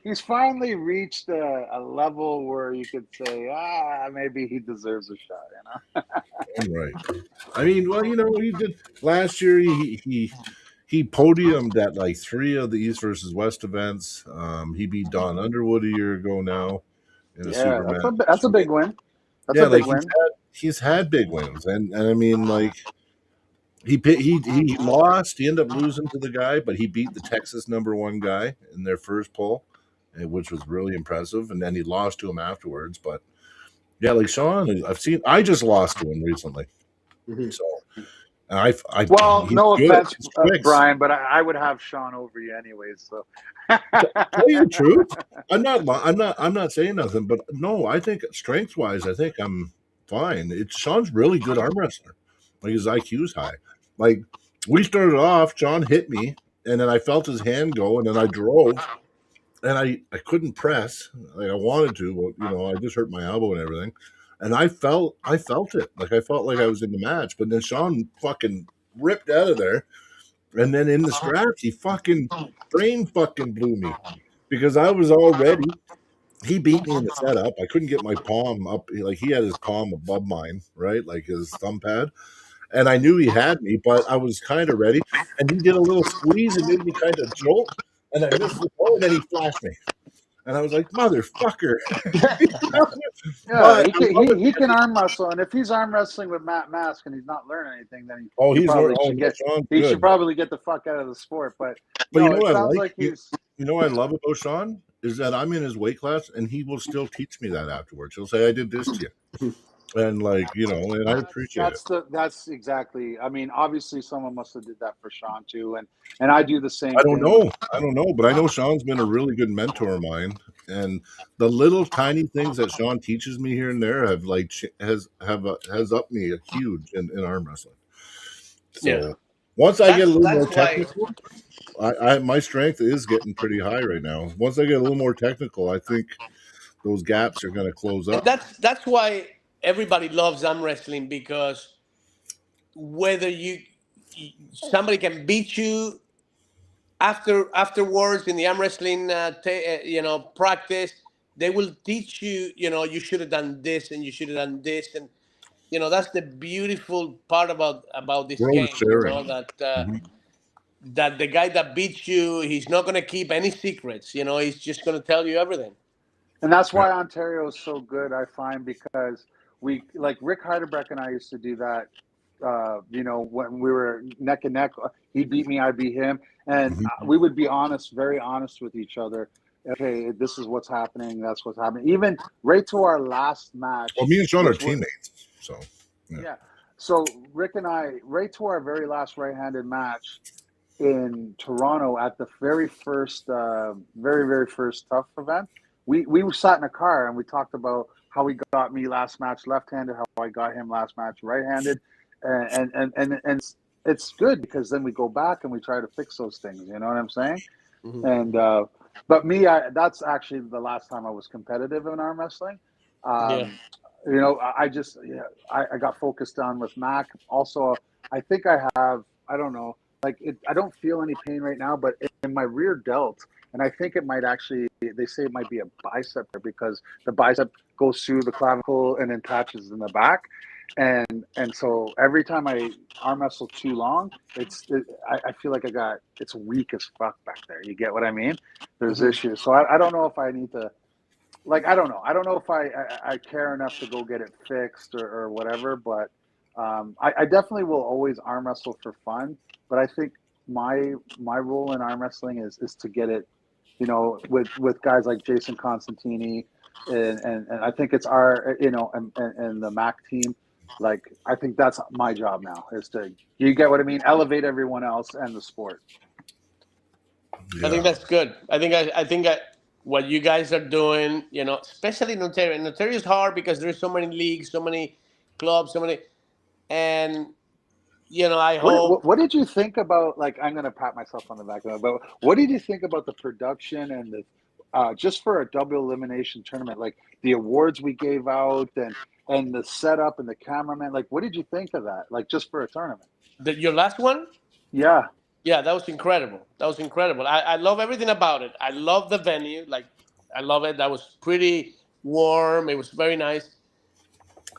He's finally reached a level where you could say, maybe he deserves a shot. I'm right. I mean, well, he did last year. He podiumed at like 3 of the East versus West events. He beat Don Underwood a year ago now in a Yeah, Superman that's match. a big win. That's Yeah, a like big win. he's had big wins, and I mean, like he lost. He ended up losing to the guy, but he beat the Texas #1 guy in their first poll, which was really impressive. And then he lost to him afterwards. But yeah, like Sean, I just lost to him recently. Mhm. So I Well, he's no good. offense, He's quick. Brian, but I would have Sean over you anyways. So. Tell you the truth, I'm not saying nothing, but no, I think strength wise, I think I'm fine. Sean's really good arm wrestler. Like his IQ's high. Like we started off, Sean hit me, and then I felt his hand go, and then I drove, and I couldn't press like I wanted to, but I just hurt my elbow and everything, and I felt it, like I felt like I was in the match, but then Sean fucking ripped out of there, and then in the scratch, he fucking brain fucking blew me because I was all ready. He beat me in the setup. I couldn't get my palm up. Like he had his palm above mine, right? Like his thumb pad. And I knew he had me, but I was kind of ready. And he did a little squeeze and made me kind of jolt. And I missed the toe, and then he flashed me. And I was like, motherfucker. Yeah, But I love it he because can arm wrestle, and if he's arm wrestling with Matt Mask and he's not learning anything, then oh, he's learned. Oh, no, Sean's he should good. probably get the fuck out of the sport. But But you no, know it what I sounds like? like he's You know what I love about Sean is that I'm in his weight class and he will still teach me that afterwards. He'll say, I did this to you. And like, and I appreciate it. that's exactly. I mean, obviously, someone must have did that for Sean too, and I do the same I don't thing. know. I don't know, but I know Sean's been a really good mentor of mine, and the little tiny things that Sean teaches me here and there have like has upped me a huge in arm wrestling. Yeah, So once I get a little more that's why. technical, I my strength is getting pretty high right now. Once I get a little more technical, I think those gaps are going to close And up. that's why everybody loves arm wrestling because whether somebody can beat you afterwards in the arm wrestling practice, they will teach you, you should have done this and you should have done this, and that's the beautiful part about this We're always game, sharing. Mhm. that the guy that beats you, he's not going to keep any secrets. He's just going to tell you everything. And that's Yeah. why Ontario is so good, I find, because we like Rick Heidelberg and I used to do that. When we were neck and neck, he beat me, I beat him, and Mhm. we would be honest, very honest with each other. Okay, this is what's happening. That's what's happening. Even right to our last Well, match, me and Sean are which was teammates, so yeah. yeah. So Rick and I, right to our very last right-handed match in Toronto at the very first tough event, we sat in a car and we talked about how he got me last match left-handed, how I got him last match right-handed, and it's good because then we go back and we try to fix those things. You know what I'm saying? Mhm. And but me, that's actually the last time I was competitive in arm wrestling. Yeah. I just I got focused on with Mac. Also, I think I have, I don't know, like I don't feel any pain right now, but in my rear delt, and I think it might actually, they say it might be a bicep there because the bicep goes through the clavicle and then attaches in the back. And so every time I arm wrestle too long, I feel like it's weak as fuck back there. You get what I mean? There's Mhm. issues. So I don't know if I need to, like, I don't know. I don't know if I care enough to go get it fixed or whatever, but I definitely will always arm wrestle for fun. But I think my role in arm wrestling is to get it, with guys like Jason Constantini, and I think it's our, and the Mac team. Like, I think that's my job now, is to, you get what I mean? Elevate everyone else and the sport. I think Yeah. that's good. I think what you guys are doing, especially in Ontario. And Ontario is hard because there's so many leagues, so many clubs, so many, and I hope. What did you think about, like, I'm going to pat myself on the back, but what did you think about the production and the just for a double elimination tournament, like the awards we gave out and the setup and the cameraman, like, what did you think of that, like, just for a tournament? Your last one. Yeah. Yeah, that was incredible. That was incredible. I love everything about it. I love the venue. Like, I love it. That was pretty warm. It was very nice.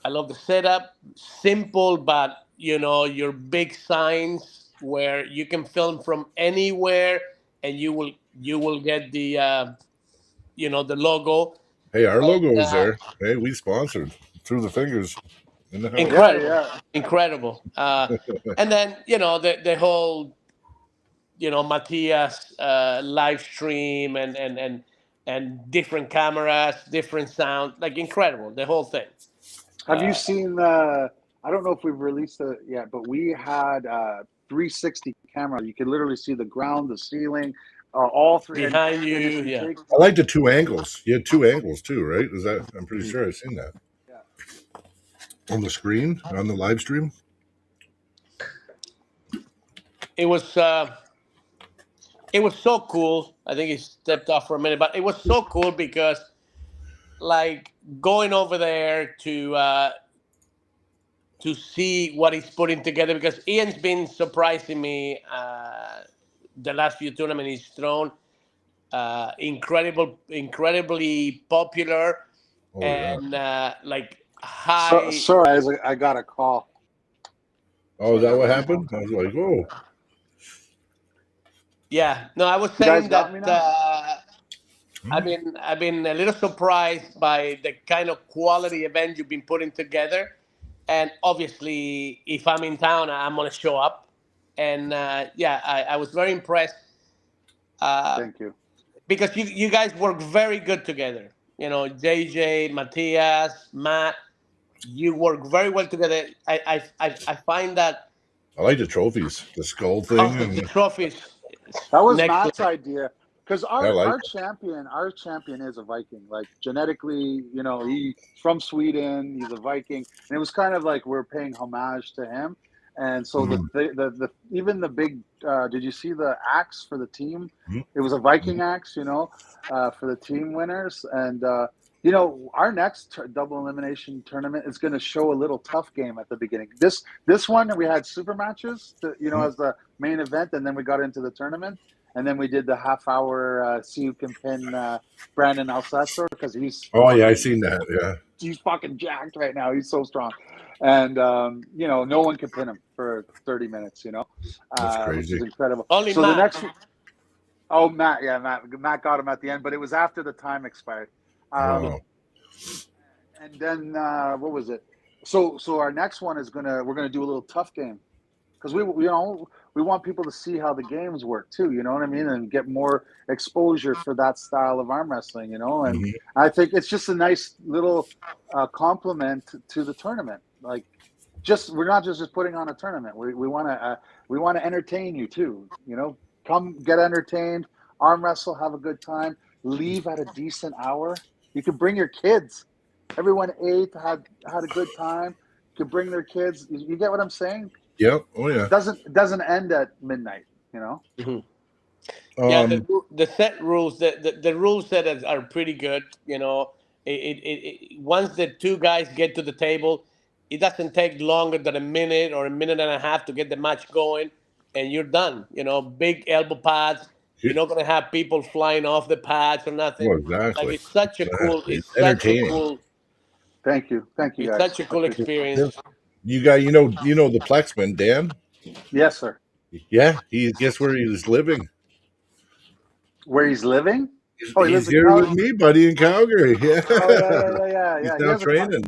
I love the setup. Simple, but your big signs where you can film from anywhere, and you will get the logo. Hey, our And, logo is there. Hey, we sponsored through the fingers in the house. Yeah, incredible, yeah. incredible. And then the whole Matias live stream and different cameras, different sound, like incredible, the whole thing. Have you seen the, I don't know if we've released it yet, but we had 360 camera. You could literally see the ground, the ceiling, all three. Behind And if you, you yeah. take, I like the two angles. You had two angles too, right? Is that? I'm pretty sure I've seen that yeah. on the screen on the live stream. It was so cool. I think he stepped off for a minute, but it was so cool because, like, going over there to see what he's putting together, because Ian's been surprising me the last few tournaments he's thrown. Incredibly popular, Oh yeah. and like So high. sorry, I got a call. Oh, is Sorry, that I what got a phone happened? I call. was like, oh. Yeah, no, I was You guys saying got me that now? I've Hmm. been a little surprised by the kind of quality event you've been putting together, and obviously, if I'm in town, I'm gonna show up. And yeah, I was very impressed uh, Thank you. because you guys work very good together. JJ, Matthias, Matt, you work very well together. I find that. I like the trophies, the skull Oh, thing, the and trophies, That was next Matt's level. idea, because I like our champion is a Viking. Like, genetically, he's from Sweden. He's a Viking, and it was kind of like we're paying homage to him. And it. so Mhm. the even the big, did you see the axe for the team? Mhm. It was a Viking axe, for the team winners, and You know, our next double elimination tournament is going to show a little tough game at the beginning. This one we had super matches, as the main event, and then we got into the tournament, and then we did the half hour see who can pin Brandon Alcestro because Oh yeah, I seen that. Yeah, he's fucking jacked right now. He's so strong, and no one can pin him for 30 minutes. that's Which crazy. is incredible. Only So the Matt. next, oh Matt, yeah, Matt got him at the end, but it was after the time expired. Oh, And then what was it? So our next one is we're gonna do a little tough game because we want people to see how the games work too. You know what I mean, and get more exposure for that style of arm wrestling. And mhm. I think it's just a nice little compliment to the tournament. Like, we're not just putting on a tournament. We want to entertain you too. Come get entertained, arm wrestle, have a good time, leave at a decent hour. You can bring your kids. Everyone ate, had a good time. Could bring their kids. You get what I'm saying? Yep. Oh yeah. Doesn't end at midnight. Mhm. Yeah, Um. the set rules, the rules set are pretty good. Once the two guys get to the table, it doesn't take longer than a minute or a minute and a half to get the match going, and you're done. Big elbow pads. You're not gonna have people flying off the pads or nothing. Oh, Like exactly. Exactly. It's it's such a entertaining. cool, Thank you, it's guys. such a I cool appreciate it. experience. You got you know the Plexman, Dan. Yes, sir. Yeah, guess where he was living. Where he's living? Oh, he He's lives in here with Calgary. me, buddy, in Calgary. Yeah, Oh yeah. he's He now has training.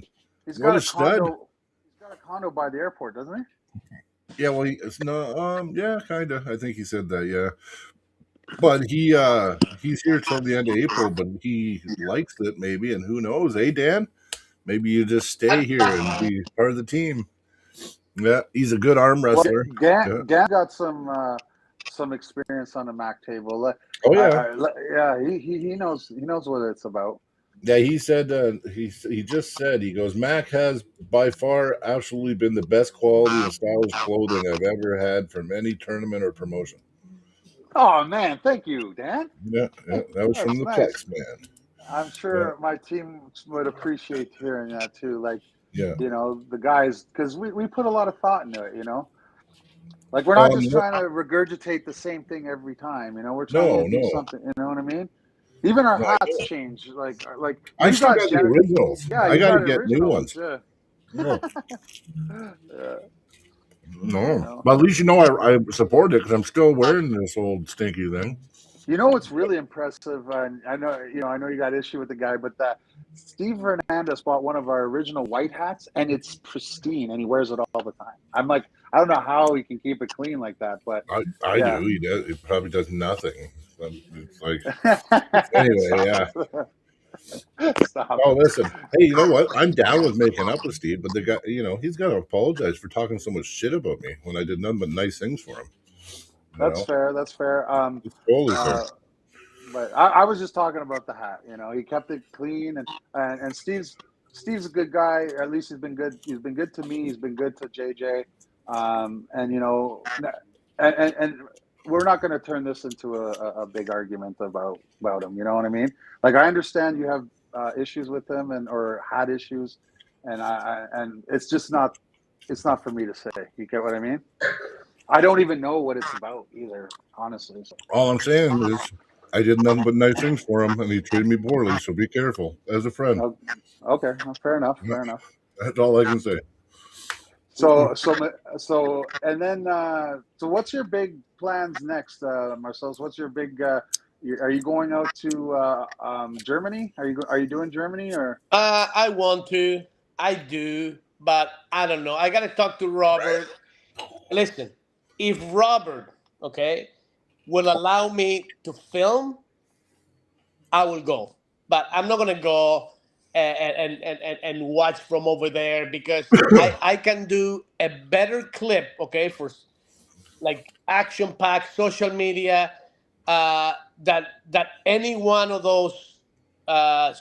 he's What got a a stud. condo. He's got a condo by the airport, doesn't he? Yeah, well, it's no, yeah, kind of. I think he said that. Yeah, but he's here till the end of April, but he likes it maybe, and who knows, eh, Dan? Maybe you just stay here and be part of the team. Yeah, he's a good arm Well, wrestler. Yeah. Dan got some experience on the Mac table. Oh yeah. Yeah, he knows what it's about. Yeah, he said he just said he goes. Mac has by far absolutely been the best quality and stylish clothing I've ever had from any tournament or promotion. Oh man, thank you, Dan. Yeah, yeah, that was from That's the nice. Plex man. I'm Yeah, sure my team would appreciate hearing that too. Like, yeah. the guys, because we put a lot of thought into it. Like, we're not just trying to regurgitate the same thing every time. We're trying to No, do no, something. You know what I mean? Even our no. I hats know. change. Like I you still got got the originals. yeah, I you got to got get new originals. ones. Yeah. No, Yeah. no. But at least I support it because I'm still wearing this old stinky thing. What's really impressive, and I know you got issue with the guy, but Steve Hernandez bought one of our original white hats, and it's pristine, and he wears it all the time. I'm like, I don't know how he can keep it clean like that, but I yeah. do. He does. It probably does nothing. It's like anyway. Yeah. Stop Oh, it. listen. Hey, you know what? I'm down with making up with Steve, but the guy, he's got to apologize for talking so much shit about me when I did nothing but nice things for him. That's fair. That's fair. It's totally fair. Uh, but I was just talking about the hat. He kept it clean, and Steve's a good guy. At least he's been good. He's been good to me. He's been good to JJ. And and we're not going to turn this into a big argument about him. You know what I mean? Like, I understand you have issues with him or had issues, and it's just not. It's not for me to say. You get what I mean? I don't even know what it's about either, honestly. So. All I'm saying is I did nothing but nice things for him, and he treated me poorly. So be careful as a friend. Okay, fair enough. Fair enough. That's all I can say. So, and then, so what's your big plans next, Marcelo? What's your big? Are you going out to Germany? Are you doing Germany or? I want to, I do, but I don't know. I gotta talk to Robert. Listen, if Robert, okay, will allow me to film, I will go. But I'm not gonna go and watch from over there because I can do a better clip, okay, for like action packed social media that any one of those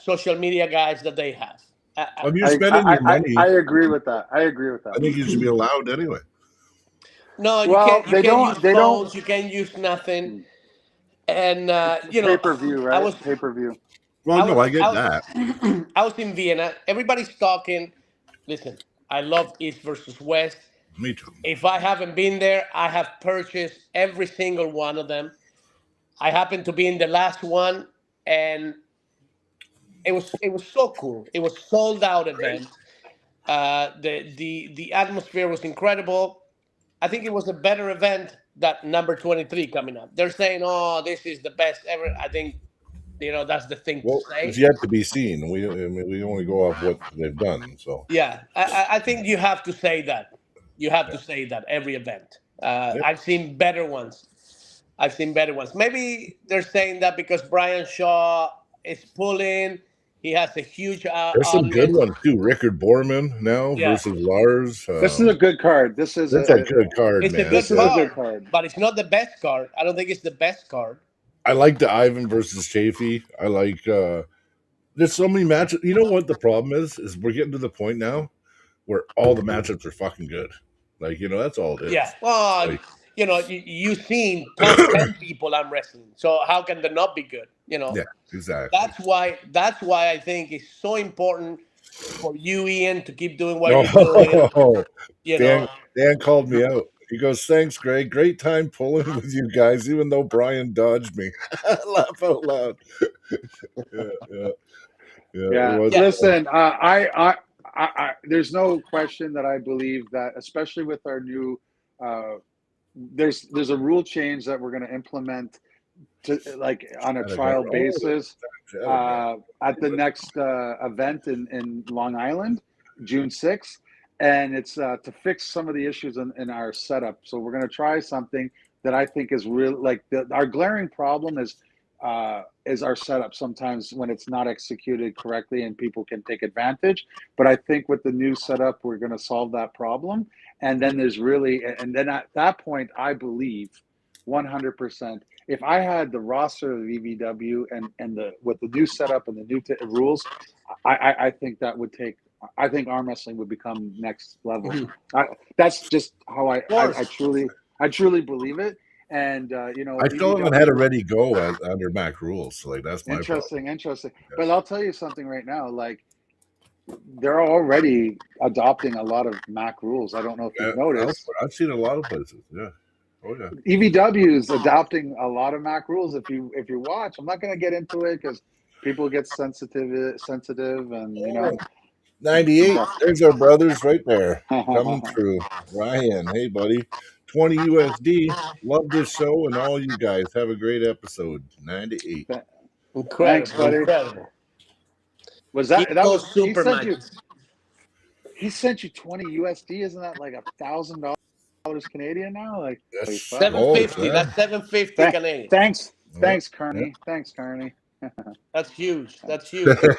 social media guys that they have. Well, if you're spending your money, I agree with that. I agree with that. I think you should be allowed anyway. No, you Well, can't. You can't use phones. You can't use nothing. And It's pay per view, I right? was Pay per view. Well, I no, was I get I that. was I was in Vienna. Everybody's talking. Listen, I love East versus West. Me too. If I haven't been there, I have purchased every single one of them. I happened to be in the last one, and it was so cool. It was sold out Right. event. The atmosphere was incredible. I think it was a better event that number 23 coming up. They're saying, "Oh, this is the best ever." I think that's the thing to Well, it's say. yet to be seen. I mean, we only go off what they've done. So Yeah, I think you have to say that. You have yeah, to say that every event. yeah. I've seen better ones. I've seen better ones. Maybe they're saying that because Brian Shaw is pulling. He has a huge There's some good audience. ones too. Rickard Borman now Yeah, versus Lars. This is a good card. This is That's a good card, it's a man. this good is a Yeah. good card, card. but it's not the best card. I don't think it's the best card. I like the Ivan versus Chafee. I like. There's so many matches. You know what the problem is? Is we're getting to the point now where all the matchups are fucking good. Like that's all it Yeah. is. Well, Like you've seen top 10 people I'm wrestling, so how can they not be good? yeah, exactly. That's why I think it's so important for you, Ian, to keep doing what you're doing. Oh, You Dan know, Dan called me out. He goes, "Thanks, Greg. Great time pulling with you guys, even though Brian dodged me." Laugh out loud. Yeah, yeah, yeah. It Yeah, was yeah. fun. listen, there's no question that I believe that, especially with our new, uh, there's a rule change that we're going to implement to like on a Saturday. trial Oh, basis Saturday. at the next event in Long Island, June 6th, and it's to fix some of the issues in our setup. So we're going to try something that I think is real. Like our glaring problem is our setup sometimes when it's not executed correctly and people can take advantage. But I think with the new setup, we're going to solve that problem. And then and then at that point, I believe 100%. If I had the roster of EVW and the with the new setup and the new rules, I think that would take. I think arm wrestling would become next level. Mhm. That's just how Of course. I truly believe it. And I still haven't had a EVW, ready go under Mac rules. So, like that's my problem. interesting. But I'll tell you something right now. Like they're already adopting a lot of Mac rules. I don't know if Yeah, you've noticed. I've seen a lot of places. Yeah. Oh yeah. EVW is adopting a lot of Mac rules. If you watch, I'm not going to get into it because people get sensitive, and Oh, 98. stuff. There's our brothers right there coming through. Ryan, hey buddy. 20 USD. Love this show and all you guys. Have a great episode. 98. Thanks, Incredible, buddy. incredible. Was Keep that those was super matches. he sent you 20 USD? Isn't that like $1,000 Canadian now? Like holy That's fuck! Seven close, fifty. yeah. That's 750 Canadian. Thanks, Yeah. Thanks, Carney. That's huge. That's huge. Yeah.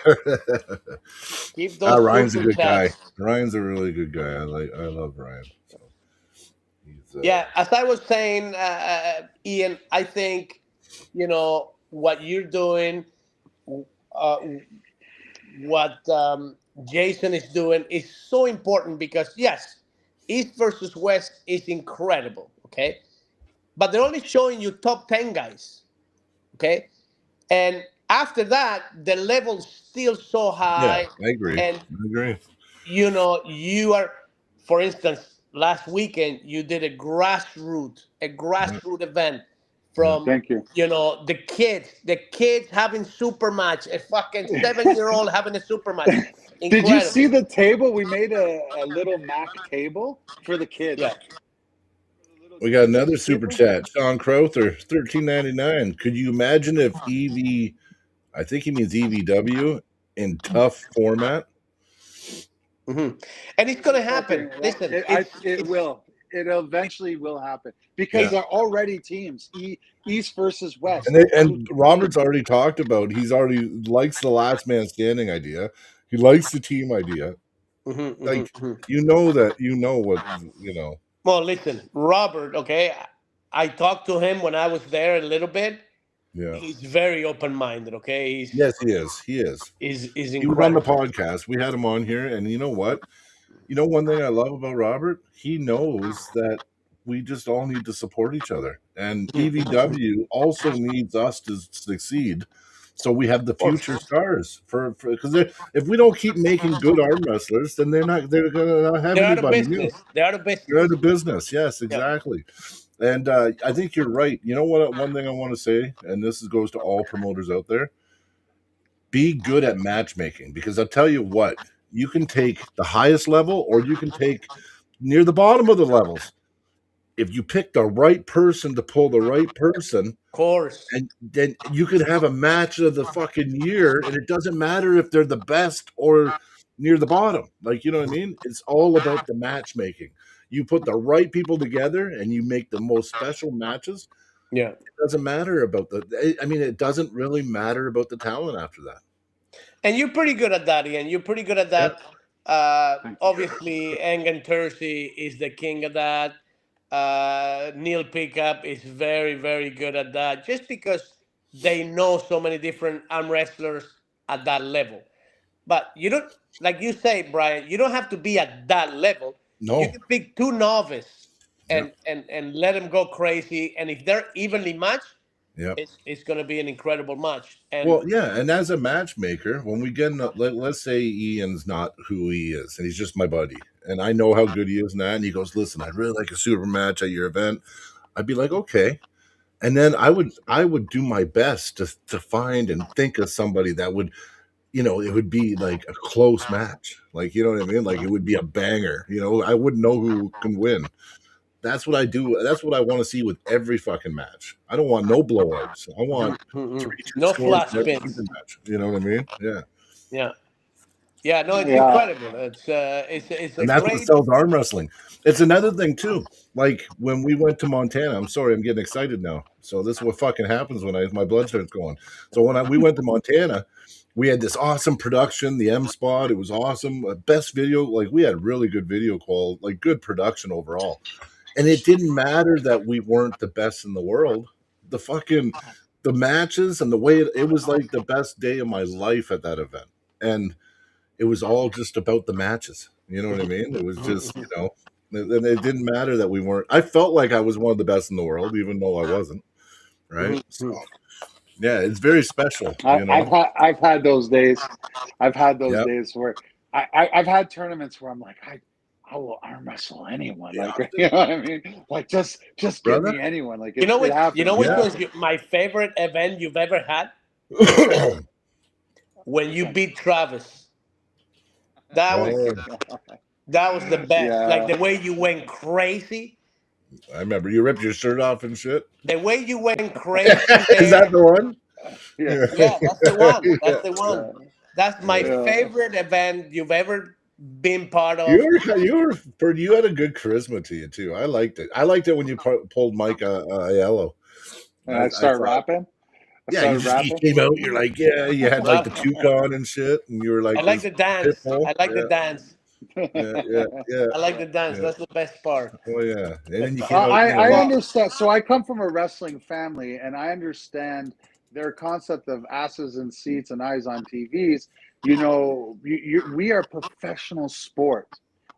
Keep those Ryan's a super good guy. chats. Ryan's a really good guy. I love Ryan. So he's Yeah, as I was saying, Ian, I think what you're doing, uh, what Jason is doing is so important because yes, East versus West is incredible. Okay, but they're only showing you top 10 guys. Okay, and after that, the level's still so yeah, high, I agree. and I agree. you are, for instance, last weekend you did Yeah, a grassroots event yeah. from Thank you. the kids having super match, a fucking 7-year-old having a super match. Did you see Incredible. the table? We made a little Mac table for the Yeah. kids. We got another Picnic super table. chat. Sean Crowther, 13.99. Could you imagine if I think he means EVW in tough format? hmm And it's gonna happen. Fucking, Listen, it's it will. It eventually will happen because Yeah. they're already teams. East versus West. And Robert's already talked about he's already likes the last man standing idea. He likes the team idea. mhm, mhm, Like mhm. you know what Well, listen, Robert. Okay, I talked to him when I was there a little bit. yeah. He's very open minded. Okay, Yes, he is. He is. is He was on the incredible. podcast. We had him on here, and you know what? You know one thing I love about Robert? He knows that we just all need to support each other. And Mhm, mhm, EVW also needs us to succeed So we have the Of course. future stars for because if we don't keep making good arm wrestlers, then they're gonna not have They're out of anybody new. business. They're out of They're business. out of business. Yes, Yeah. exactly. And I think you're right. You know what? One thing I want to say, and goes to all promoters out there: be good at matchmaking, because I'll tell you what, you can take the highest level or you can take near the bottom of the levels. If you pick the right person to pull the right person, Of course. and then you could have a match of the fucking year, and it doesn't matter if they're the best or near the bottom. Like, you know what I mean? It's all about the matchmaking. You put the right people together and you make the most special matches. Yeah. It doesn't matter about it doesn't really matter about the talent after that. And you're pretty good at that, Ian. You're pretty good at Yeah. that. Obviously, Engan Terzi is the king of that. Neil Pickup is very, very good at that, just because they know so many different arm wrestlers at that level. But you don't, like you say, Brian, you don't have to be at that level. You No. can pick two novice Yep. and let them go crazy. And if they're evenly matched, Yep. it's going to be an incredible match. And Well, yeah, and as a matchmaker, when we get let's say Ian's not who he is, and he's just my buddy, and I know how good he is in that, and he goes, "Listen, I'd really like a super match at your event." I'd be like, "Okay," and then I would do my best to find and think of somebody that would, it would be like a close match, like, you know what I mean, like it would be a banger. I wouldn't know who can win. That's what I do. That's what I want to see with every fucking match. I don't want no blowouts. I want three-two no scores flash in every spins. super match. You know what I mean? Yeah. Yeah. Yeah, no, it's Yeah. incredible. It's a And that's what great. sells arm wrestling. It's another thing too. Like when we went to Montana, I'm sorry, I'm getting excited now. So this is what fucking happens when my blood starts going. So we went to Montana, we had this awesome production, the M spot. It was awesome. Best video. Like we had really good video quality, like good production overall. And it didn't matter that we weren't the best in the world. The matches and the way it was like the best day of my life at that event. And it was all just about the matches. You know what I mean? It was just, and it didn't matter that we weren't. I felt like I was one of the best in the world, even though I wasn't. Right? So, yeah, it's very special. I've had those days. I've had those Yep. days where I've had tournaments where I'm like, I will arm wrestle anyone. Yeah. Like, you know what I mean? Like, just give Brother? me anyone. Like, You know it what? happens. You know which Yeah. was my favorite event you've ever had? When you beat Travis. That was Oh, that was the best. Yeah. Like the way you went crazy. I remember you ripped your shirt off and shit. The way you went crazy Is that there. the one? Yeah. Yeah, that's the one. That's the Yeah. one. That's my Yeah. favorite event you've ever been part of. You had a good charisma to you too. I liked it. I liked it when you pulled Mike Aiello. And I start rapping. Yeah, you came out. You're like, yeah, you had like the toucan and shit, and you were like I like this the dance. pitbull. I like Yeah, the dance. yeah. I like the dance. Yeah. That's the best part. Oh yeah, and then you came out. I understand. So I come from a wrestling family, and I understand their concept of asses in seats and eyes on TVs. We are professional sport.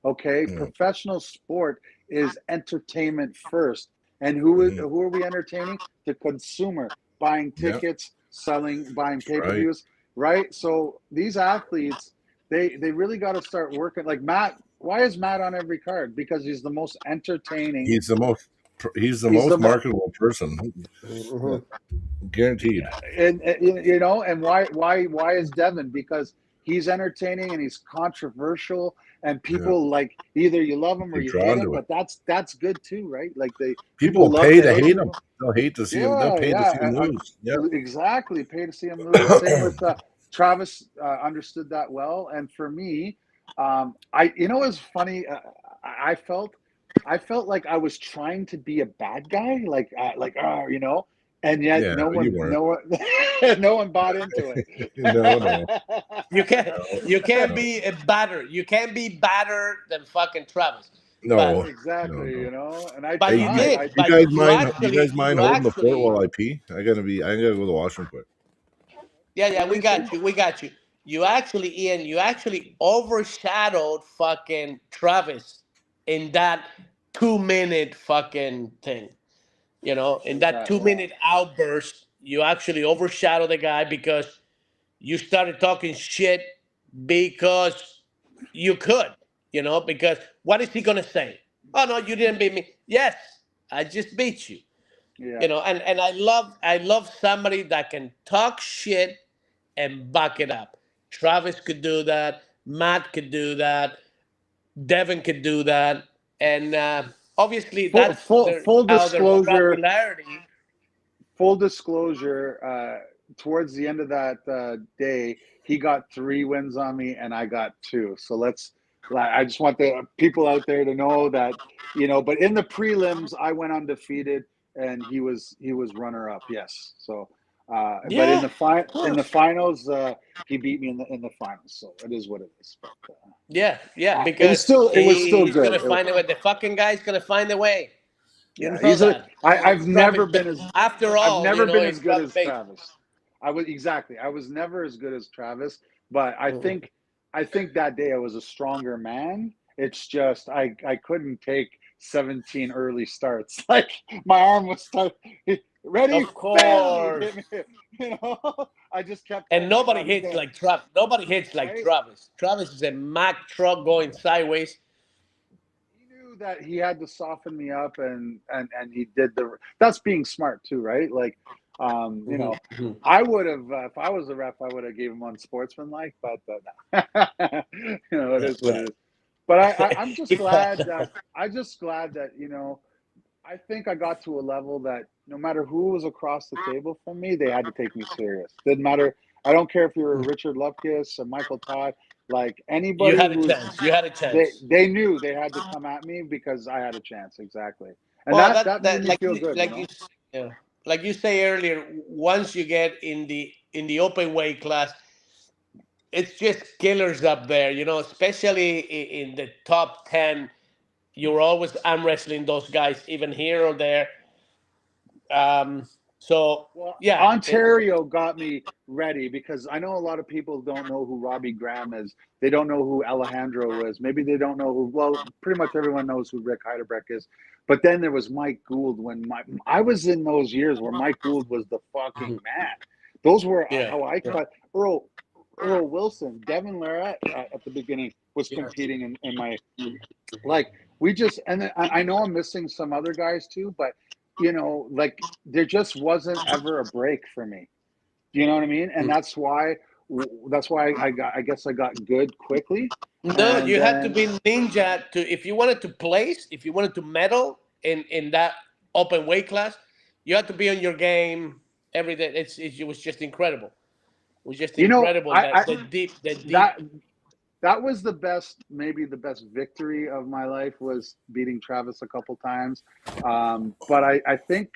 Okay, professional sport is entertainment first, and who are we entertaining? The consumer, buying tickets, buying pay-per-views, right? So these athletes, they really got to start working. Like Matt, why is Matt on every card? Because he's the most entertaining. He's the most marketable person, guaranteed. And and why is Devin? Because he's entertaining and he's controversial, and people like either you love him or you hate him. But that's good too, right? Like people pay to hate him. They'll hate to see him. They'll pay to see him lose. Yeah, exactly. Pay to see him lose. Same with Travis. Understood that well. And for me, it's funny. I felt like I was trying to be a bad guy, and yet no one bought into it. No. You can't be a batter. You can't be badder than fucking Travis. No, exactly. no. And I. But you did. You guys mind holding the fort while I pee? I gotta go to the washroom quick. Yeah, we got you. You actually, Ian, overshadowed fucking Travis in that 2-minute fucking thing. In that 2-minute outburst, you actually overshadow the guy because you started talking shit because you could, because what is he gonna say? Oh no, you didn't beat me. Yes, I just beat you. Yeah. And I love somebody that can talk shit and back it up. Travis could do that. Matt could do that. Devin could do that. And obviously Full, that's full, full how their disclosure. popularity. Full disclosure. Towards the end of that day, he got 3 wins on me, and I got 2. So let's. I just want the people out there to know that, But in the prelims, I went undefeated, and he was runner up. Yes. So, but Yeah, of in the course. finals, he beat me in the finals. So it is what it is. But Yeah, it was because still he's good. gonna find a way. The fucking guy's gonna find a way. You Yeah, know he's a. that. I've Travis, never been as. after I've all, never been he's as good Travis as Bates. Travis. I was never as good as Travis, but I think that day I was a stronger man. It's just I couldn't take 17 early starts. Like my arm was stuck. Ready, Of bam! He course. hit me. I just kept And going. nobody hits like Travis. Nobody hits like Right? Travis. Travis is a Mack truck going sideways. He knew that he had to soften me up, and he did the. That's being smart too, right? Like, Mhm, mhm. I would have if I was the ref, I would have gave him unsportsmanlike, but no. It Yeah, is what yeah. it is. But I'm just If, glad that I think I got to a level that no matter who was across the table from me, they had to take me serious. Didn't matter. I don't care if you were Richard Lupkis or Michael Todd, like you anybody had a who's chance. You had a they chance. they knew they had to come at me because I had a chance. Exactly. And Well, that made me like feel good, yeah, like you say earlier, once you get in the open weight class, it's just killers up there. Especially in the top 10. You're always arm wrestling those guys, even here or there. Um, so Well, yeah, Ontario got me ready because I know a lot of people don't know who Robbie Graham is. They don't know who Alejandro is. Maybe they don't know who. Well, pretty much everyone knows who Rick Heidelberg is. But then there was Mike Gould I was in those years where Mike Gould was the fucking Mhm. man. Those were Yeah, how I yeah, cut Earl Wilson, Devin Larratt at the beginning was yeah. competing in my like we just and then I know I'm missing some other guys too, but like there just wasn't ever a break for me. Do you know what I mean? And that's why I guess I got good quickly, No, and you had to then be ninja to if you wanted to place, if you wanted to medal in that open weight class, you had to be on your game every day. It was just incredible. It was just incredible that I the deep. that that was maybe the best victory of my life was beating Travis a couple times. But I think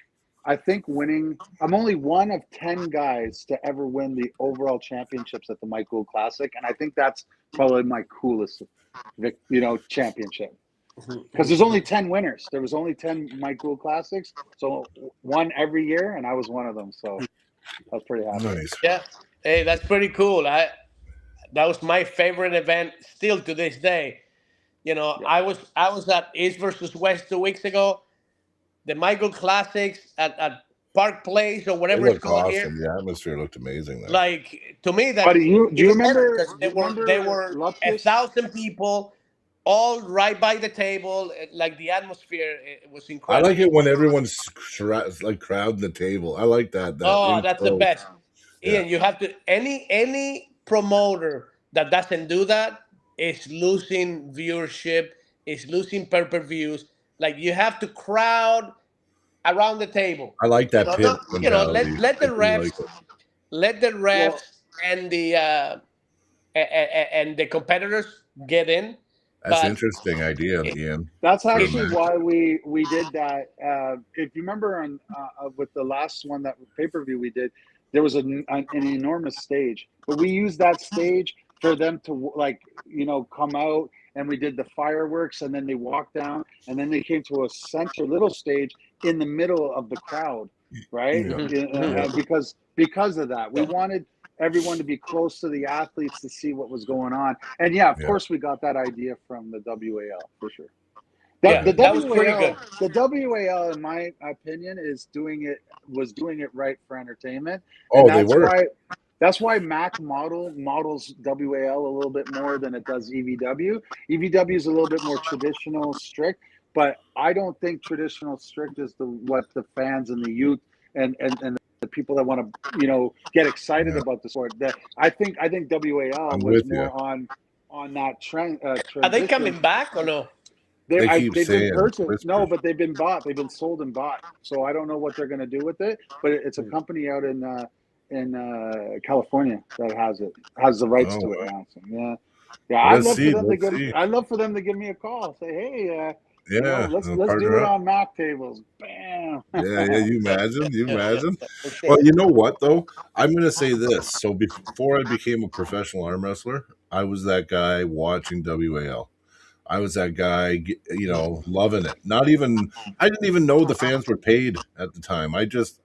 winning. I'm only one of 10 guys to ever win the overall championships at the Mike Gould Classic, and I think that's probably my coolest, championship. Because there's only 10 winners. There was only 10 Mike Gould Classics, so one every year, and I was one of them. So I was pretty happy. Nice. Yeah, hey, that's pretty cool. That was my favorite event still to this day. Yep. I was at East versus West 2 weeks ago. The Michael Classics at Park Place or It whatever it's looked called here. awesome. The atmosphere looked amazing there. Like to me, But that's do you even better remember? because Do they you were they remember were a Lupkis? thousand people, all right by the table. Like the atmosphere, it was I incredible. like it when everyone's like crowding the table. I like that Oh, in that's the close. best. Yeah, Ian, you have to any promoter that doesn't do that is losing viewership, is losing pay-per-views. Like you have to crowd around the table. I like that pit Not, mentality. let I the do like refs it. let the refs Well, and the competitors get in, That's an but interesting idea, it, Ian, that's for a it's actually match. why we did that. If you remember on with the last one that pay per view we did, there was an enormous stage, but we used that stage for them to come out, and we did the fireworks, and then they walked down, and then they came to a center little stage in the middle of the crowd, right? Yeah, yeah. Because of that, we wanted everyone to be close to the athletes to see what was going on. And yeah, of Yeah. course, we got that idea from the WAL for sure. The that was pretty good. WAL, in my opinion, was doing it right for entertainment, and Oh, they were. that's why Mac models WAL a little bit more than it does EVW. EVW is a little bit more traditional, strict, but I don't think traditional strict is what the fans and the youth and the people that want to get excited Yeah, about the sport. I think WAL I'm was with you. more on that trend Are they transition. coming back or no? They keep They've been saying purchased. No, whispers. but they've been bought. They've been sold and bought. So I don't know what they're going to do with it. But it's a company out in California that has the rights Oh, to it well, now. So, yeah, yeah. let's see. Let's see. I'd love for them to give me a call. Say, hey, Yeah, let's do partner it up. on Mac tables. Bam. Yeah, yeah. You imagine? You imagine? Well, you know what though? I'm going to say this. So before I became a professional arm wrestler, I was that guy watching WAL. I was that guy, loving it. Not even I didn't even know the fans were paid at the time. I just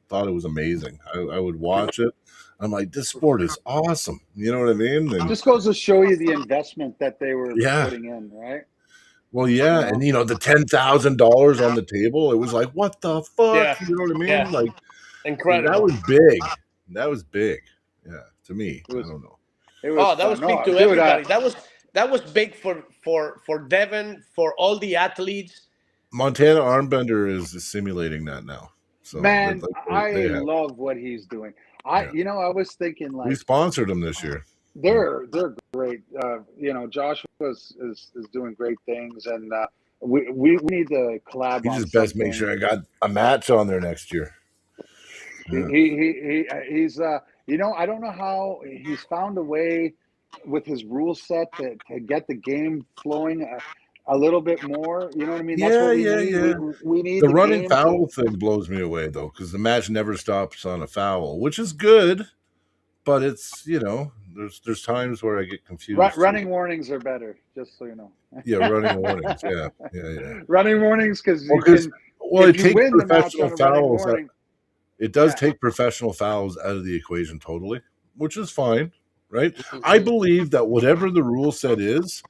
thought it was amazing. I would watch it. I'm like, this sport is awesome. You know what I mean? And Just goes to show you the investment that they were yeah, putting in, right? well, You yeah, and know, the $10,000 on the table. It was like, what the fuck? Yeah, You know what I mean? yeah, Like that incredible. was big. That was big. Yeah, to me, it I was don't know. it was Oh, that was fun. big No, to dude, everybody. That was big for Devon, for all the athletes. Montana Armbender is simulating that now, so man, they I have. love what he's doing. Yeah, I was thinking we like sponsored him this year. Yeah. they're great. Joshua is doing great things, and we need to collab You on just best make something. sure I got a match on there next year. Yeah. He's I don't know how he's found a way with his rule set to get the game flowing a little bit more. You know what I mean? That's what Yeah, we yeah, need. yeah. We need The the running game to foul thing blows me away though, because the match never stops on a foul, which is good, but it's there's times where I get confused too. running warnings are better. Just so you know. Yeah, running warnings. Yeah, yeah, yeah. Running warnings because Well, you can if it you takes win the match professional on a running fouls. warning. It does Yeah, take professional fouls out of the equation totally, which is fine, right? I Mhm. believe that whatever the rule set is,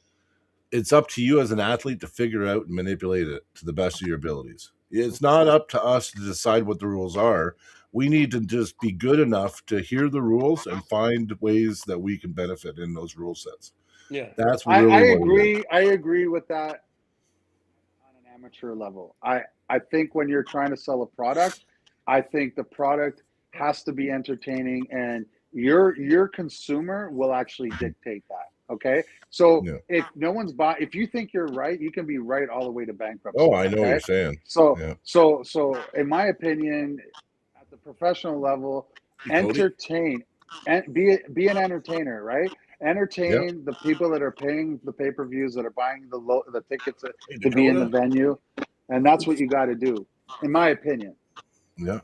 it's up to you as an athlete to figure out and manipulate it to the best of your abilities. It's not up to us to decide what the rules are. We need to just be good enough to hear the rules and find ways that we can benefit in those rule sets. Yeah. That's I really what it is. agree. I agree with that on an amateur level. I think when you're trying to sell a product, I think the product has to be entertaining, and your consumer will actually dictate that. Okay, so Yeah. if you think you're right, you can be right all the way to Oh, bankruptcy. I know what Okay, you're saying. so Yeah. in my opinion, at the professional level, Hey, Cody. entertain and be an entertainer, right? Yeah. Entertain the people that are paying the pay-per-views, that are buying the tickets Hey, to be in the Dakota. venue, and that's what you got to do, in my opinion. Yeah.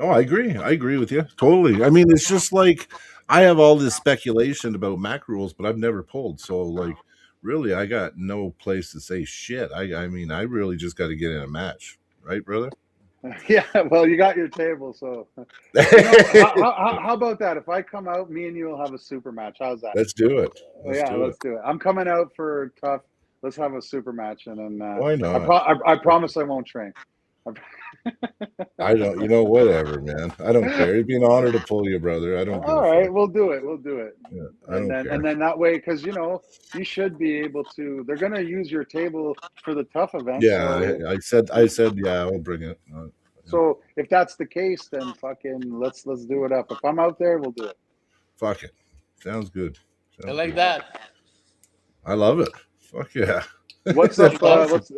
Oh, I agree. I agree with you totally. I mean, it's just like I have all this speculation about Mac rules, but I've never pulled. So, like, really, I got no place to say shit. I mean, I really just got to get in a match, right, brother? Yeah, well, you got your table, so how about that? If I come out, me and you will have a super match. How's that? Let's do it. Let's Yeah, do it. let's do it. I'm coming out for tough. Let's have a super match, and then Why not? I promise I won't train. I don't. Whatever, man. I don't care. It'd be an honor to pull you, brother. I don't give All a right, fuck. we'll do it. We'll do it. Yeah, I don't And care. then that way, because you should be able to. They're gonna use your table for the tough event. Yeah, I said, yeah, I'll bring it. Yeah. So if that's the case, then fucking let's do it up. If I'm out there, we'll do it. Fuck it. Sounds good. I Sounds like good. that. I love it. Fuck yeah. What's That's up? awesome.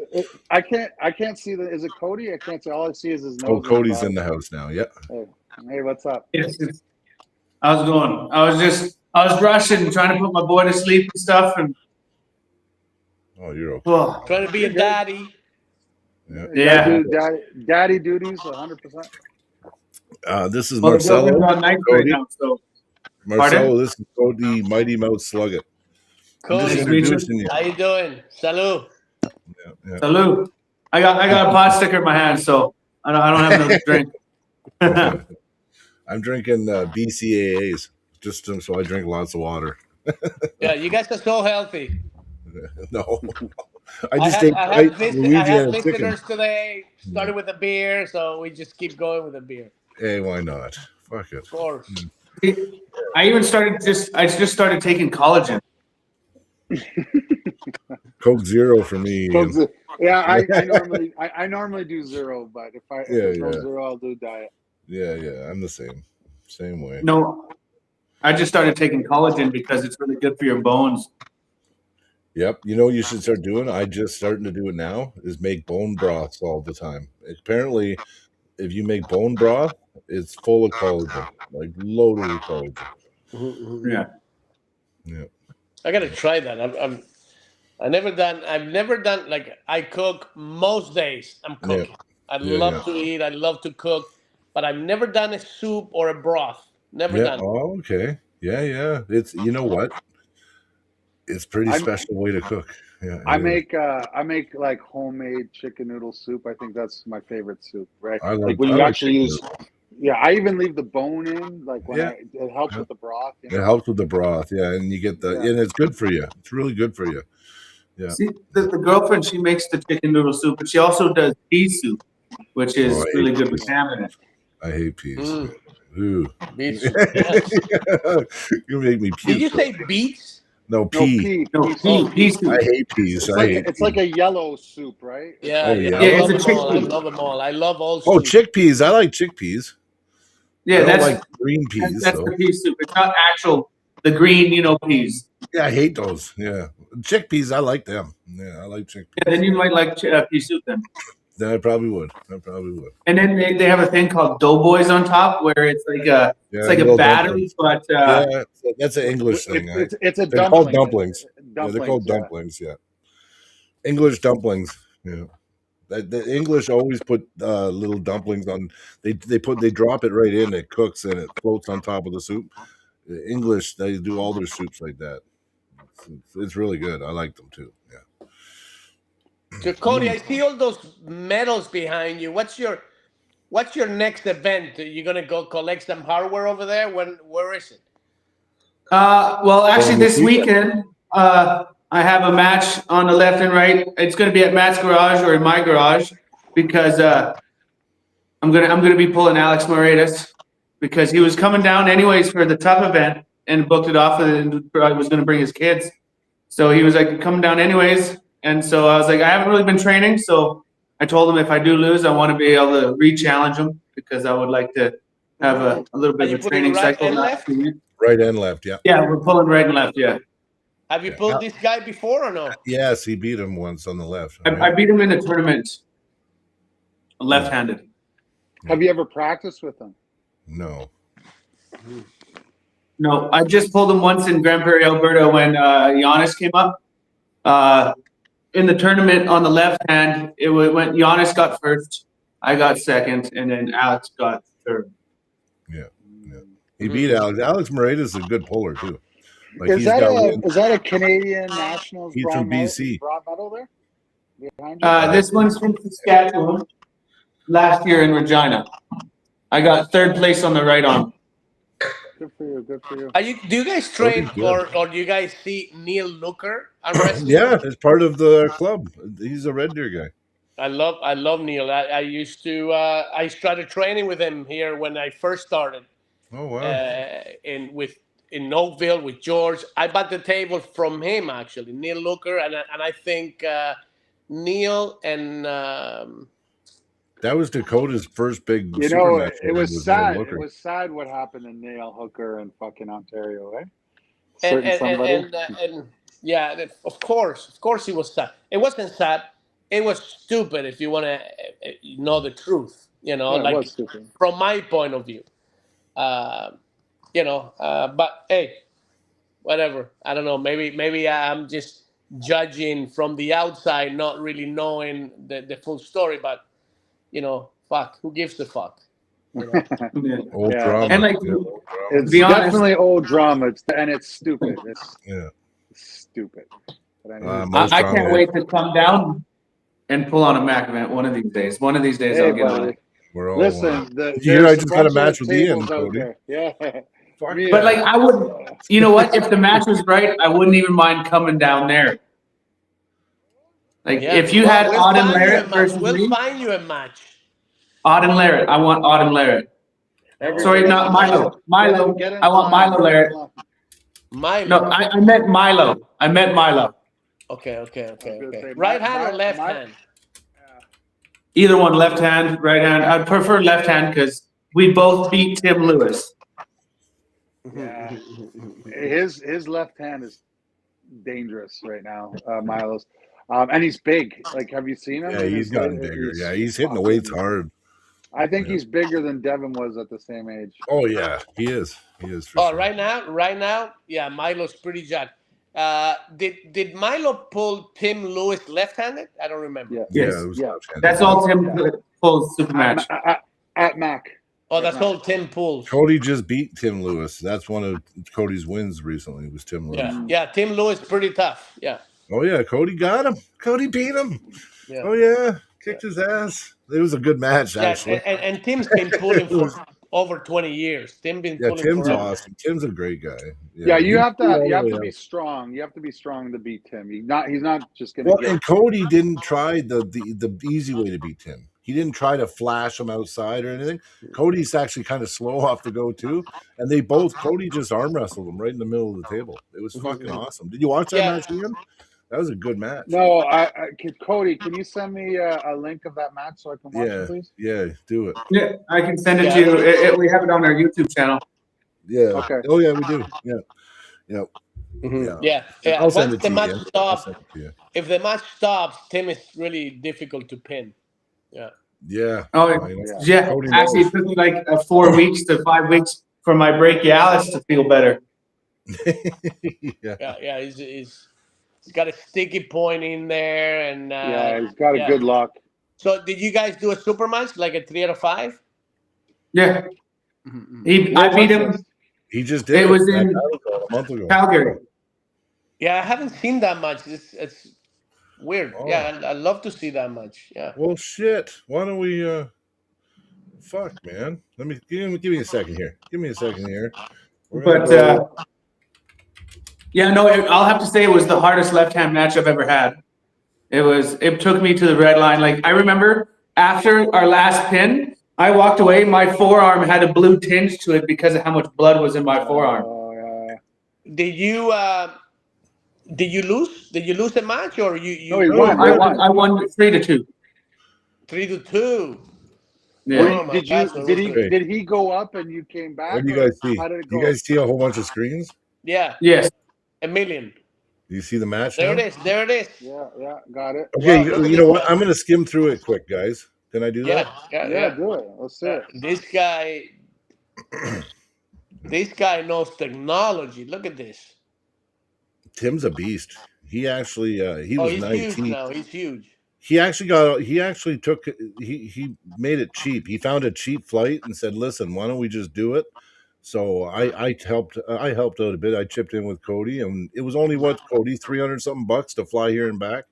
I can't see the. Is it Cody? I can't see. All I see is his Oh, nose in the Cody's in bottom. the house now. Yeah. Hey, what's up? Yes, how's it going? I was rushing, trying to put my boy to sleep and stuff, and Oh, you're okay. oh, Trying to be You're a good. daddy. Yeah. You Yeah. gotta do daddy duties 100%. This is well, the Marcelo. girlfriend's on night right Cody. now, so Marcelo, pardon? this is Cody Mighty Mouse Slugget. I'm just Cody, Nice to meet you. introducing you. how you doing? Salud. Yeah. Salute. I got a pot sticker in my hand, so I don't have no drink. I'm drinking BCAAs just so I drink lots of water. Yeah, you guys are so healthy. No. I just ate I Louisiana had chicken. visitors today. Started with a beer, so we just keep going with a beer. Hey, why not? Fuck it. Of course. I just started taking collagen. Coke Zero for me. Coke's a- yeah, I yeah, normally do zero, but if yeah, there's no zero, I'll do diet. yeah. I'm the same way. No, I just started taking collagen because it's really good for your bones. Yep. You know what you should start doing? I just starting to do it now. Is make bone broths all the time. Apparently, if you make bone broth, it's full of collagen, like loaded with collagen. Yeah. Yeah. I gotta try that. I've never done like I cook most days. I'm Yeah. cooking. I Yeah. love to eat. I love to cook, but I've never done a soup or a broth. Never Yeah. done. Oh, okay. Yeah. It's you know what? It's pretty I'm special way to cook. Yeah. I It is. make like homemade chicken noodle soup. I think that's my favorite soup, right? I Like like when I you like actually chicken use, noodle. yeah, I even leave the bone in, like when Yeah. it helps Yeah. with the broth, It helps with the broth. Yeah, and you get Yeah. and it's good for you. It's really good for you. Yeah. See, the girlfriend, she makes the chicken noodle soup, but she also does pea soup, which Oh, is I really hate good with peas. salmon in it. I hate peas. Mm, Ooh. beet soup. Yes. You make me Did puke. you say beets? No, No, pea. No, pea pea soup. I soup. hate peas. I hate It's like peas. a yellow soup, right? Yeah, Oh, yeah. yeah. I Yeah, it's love a them all. I chickpea. love them all. I love all Oh, soup. chickpeas. I like chickpeas. I Yeah, don't that's like green peas, that's though. the pea soup. It's not actual the green, peas. Yeah, I hate those. Yeah. Chickpeas, I like them. Yeah, I like Yeah, chickpeas. then you might like pea soup then. Then I probably would. I probably would. And then they have a thing called doughboys on top, where it's Yeah, like a little batter, dumplings. but Yeah, that's an English thing. It's a They're called dumpling. dumplings. Yeah, they're Dumplings, called yeah. dumplings. Yeah. English dumplings. Yeah. The English always put little dumplings on. They drop it right in. It cooks and it floats on top of the soup. The English, they do all their soups like that. It's really good. I like them too. Yeah. So Cody, I see all those medals behind you. What's your next event? Are you gonna go collect some hardware over there? Where is it? Well, actually, this Nikita. weekend, I have a match on the left and right. It's going to be at Matt's garage or in my garage because I'm gonna be pulling Alex Moretus because he was coming down anyways for the TAWF event and booked it off and was going to bring his kids. So he was like coming down anyways, and so I was like, I haven't really been training, so I told him if I do lose, I want to be able to re-challenge him because I would like to have a little Are bit you of a putting training right cycle. and left? Right and left. Yeah. Yeah, we're pulling right and left. Yeah. Have you Yeah. pulled this guy before or no? Yes, he beat him once on the left. I beat him in the tournament, left-handed. Have you ever practiced with them? No. No, I just pulled him once in Grand Prairie, Alberta, when Giannis came up. In the tournament on the left hand, it went Giannis got first, I got second, and then Alex got third. Yeah. He beat Alex. Alex Moretus is a good puller too. Like Is he's got that a Canadian Nationals He's from bronze BC. medal there? Behind you? This one's from Saskatchewan. Last year in Regina, I got third place on the right arm. Good for you. Good for you. Do you guys train good. or do you guys see Neil Looker arm wrestling? Yeah, it's part of the club. He's a Red Deer guy. I love Neil. I used to I started training with him here when I first started. Oh wow. In Oakville with George. I bought the table from him actually, Neil Looker, and I think Neil and That was Dakota's first big You super know, match. it was Neil sad. Looker. It was sad what happened to Nail Hooker in fucking Ontario, eh? and Certain somebody. and yeah, of course it was sad. It wasn't sad. It was stupid if you want to know the truth. Yeah, it like was stupid. from my point of view. But hey, whatever. I don't know. Maybe I'm just judging from the outside, not really knowing the full story. But fuck, who gives a fuck? Old Yeah. drama. And like, It's be honest, definitely old drama, and it's stupid. It's Yeah. stupid. But anyway, Most I drama. can't wait to come down and pull on a Mac event one of these days. One of these days, hey, I'll get on buddy. it. We're all Listen, You hear I there's just got a bunch of match with Ian, tables out Cody. there. Yeah. Fuck Me, But like, I would, you know what? If the match was right, I wouldn't even mind coming down there. Like Yeah. if you Well, had we'll Auden find you a Larrett match. versus We'll me, find you a match. Auden Larrett. I want Auden Larrett. Sorry, Everybody, not Milo. Milo. Get in I want line. Milo Larrett. Milo. No, I meant Milo. I meant Milo. Okay. I was gonna say, Right hand or left hand? Either one, left hand, right hand. I'd prefer left hand because we both beat Tim Lewis. Yeah, his left hand is dangerous right now, Milo's, and he's big. Like, have you seen him? Yeah, he's gotten bigger. Yeah, he's hitting the fucking- weights hard. I think he's bigger than Devin was at the same age. Oh yeah, he is. He is for Oh, sure. right now, yeah, Milo's pretty jacked. Did Milo pull Tim Lewis left-handed? I don't remember. Yeah, Yes. Yeah, it was Yeah. left-handed. That's all Tim pulls super match. At Mac. Oh, that's all Tim pulls. Cody just beat Tim Lewis. That's one of Cody's wins recently. Was Tim Lewis? Yeah, Tim Lewis pretty tough. Yeah. Oh yeah, Cody got him. Cody beat him. Yeah. Oh yeah, kicked his ass. It was a good match actually. And Tim's been pulling for over 20 years. Tim been Yeah, pulling Tim's forever. awesome. Tim's a great guy. Yeah, you have to Yeah. be strong. You have to be strong to beat Tim. He's not just gonna Well, get. and Cody didn't try the easy way to beat Tim. He didn't try to flash him outside or anything. Cody's actually kind of slow off the go too, and Cody just arm wrestled him right in the middle of the table. It was fucking awesome. Did you watch that match, Ian? That was a good match. No, Cody, can you send me a link of that match so I can watch it, please? Yeah, do it. Yeah, I can send it to you. We have it on our YouTube channel. Yeah. Okay. Oh yeah, we do. Yeah. Yeah. I'll send Once it the to match you. stops, if the match stops, Tim is really difficult to pin. Yeah. Yeah. Oh, yeah. Cody Actually, it took me like 4 weeks to 5 weeks for my brachialis to feel better. Yeah. He's got a sticky point in there, and he's got a good lock. So, did you guys do a super match, like a 3 out of 5? Yeah. I beat him. He just did. It was in a month ago. Calgary. Yeah, I haven't seen that much. It's weird. Oh. Yeah, I'd love to see that much. Yeah. Well, shit. Why don't we? Fuck, man. Let me give me a second here. Give me a second here. Yeah, no. I'll have to say it was the hardest left-hand match I've ever had. It took me to the red line. Like, I remember after our last pin, I walked away. My forearm had a blue tinge to it because of how much blood was in my forearm. Did you lose? Did you lose the match, or you? No, he won. I won 3-2. 3-2. Yeah. Did he go up and you came back? What do you guys see? How did it Do go? you guys see a whole bunch of screens? Yeah. Yes. A million. Do you see the match? There now? it is. There it is. Yeah, got it. Okay, Wow, you know what? I'm going to skim through it quick, guys. Can I do that? Yeah. Do it. Let's see it. This guy knows technology. Look at this. Tim's a beast. He actually he was he's 19. huge now. He's huge. He made it cheap. He found a cheap flight and said, "Listen, why don't we just do it?" So I helped out a bit. I chipped in with Cody, and it was only Cody, $300 something to fly here and back.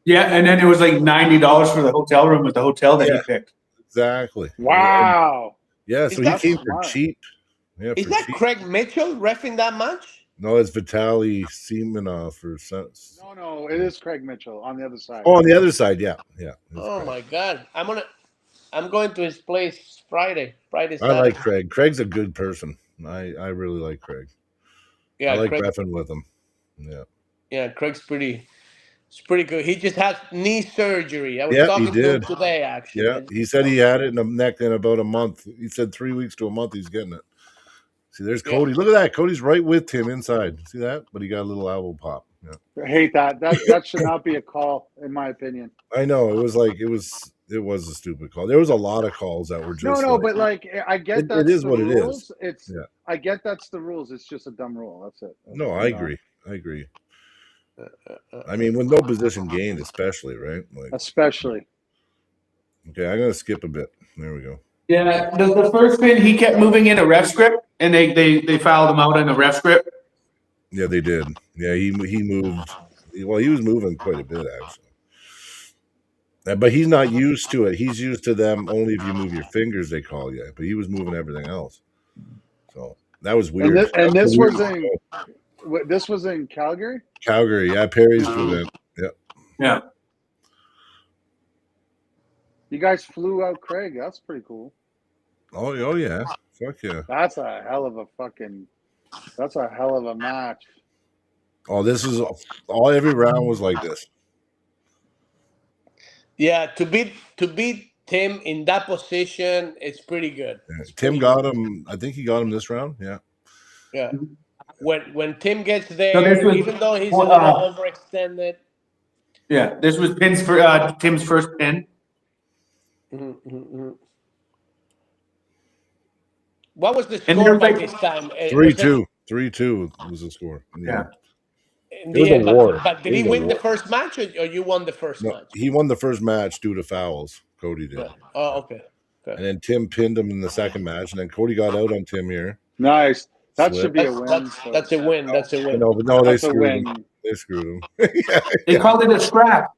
Yeah, and then it was like $90 for the hotel room at the hotel that he picked. Exactly. Wow. Yeah, so he came for cheap. Yeah, is that cheap. Craig Mitchell reffing that match? No, it's Vitaly Semenov or something. No, it is Craig Mitchell on the other side. Oh, on the other side, yeah. Oh my God, I'm going to his place Friday. I like Craig. Craig's a good person. I really like Craig. Yeah, I like reffing with him. Yeah. Yeah, Craig's pretty good. He just had knee surgery. I was talking to him today, actually. Yeah, he said he had it in the neck in about a month. He said 3 weeks to a month he's getting it. See, there's Cody. Look at that. Cody's right with Tim inside. See that? But he got a little elbow pop. Yeah. I hate that. That should not be a call, in my opinion. I know. It was a stupid call. There was a lot of calls that were just but like I get that. It is what rules. it is. I get that's the rules. It's just a dumb rule. That's it. No, I agree. I mean, with no position gained, especially, right? Especially. Okay, I'm gonna skip a bit. There we go. Yeah, the first pin he kept moving in a ref script, and they fouled him out in a ref script. Yeah, they did. Yeah, he moved. Well, he was moving quite a bit actually, but he's not used to it. He's used to them only if you move your fingers. They call you, but he was moving everything else. So that was weird. And this was in Calgary. Calgary, yeah, Perry's event. Yeah. Yeah. You guys flew out Craig. That's pretty cool. Oh yeah. Fuck yeah. That's a hell of a fucking. That's a hell of a match. Oh, this is all. Every round was like this. Yeah, to beat Tim in that position, it's pretty good. Yeah. It's Tim pretty got good. him. I think he got him this round. Yeah. Yeah. When Tim gets So this there, was even though he's a little overextended. yeah. This was Tim's first pin. What was the And score there's by like- this time? 3-2. 3-2 was the score. Yeah. In It was the a end, war. but did It he was a win the war. first match, or you won the first No, match? he won the first match due to fouls. Cody did. Yeah. Oh, okay. And then Tim pinned him in the second match, and then Cody got out on Tim here. Nice. That Slip. should be a win. That's a win. That's a I win. know, but no, they That's a screwed him. win. They screwed him. They called it a scrap.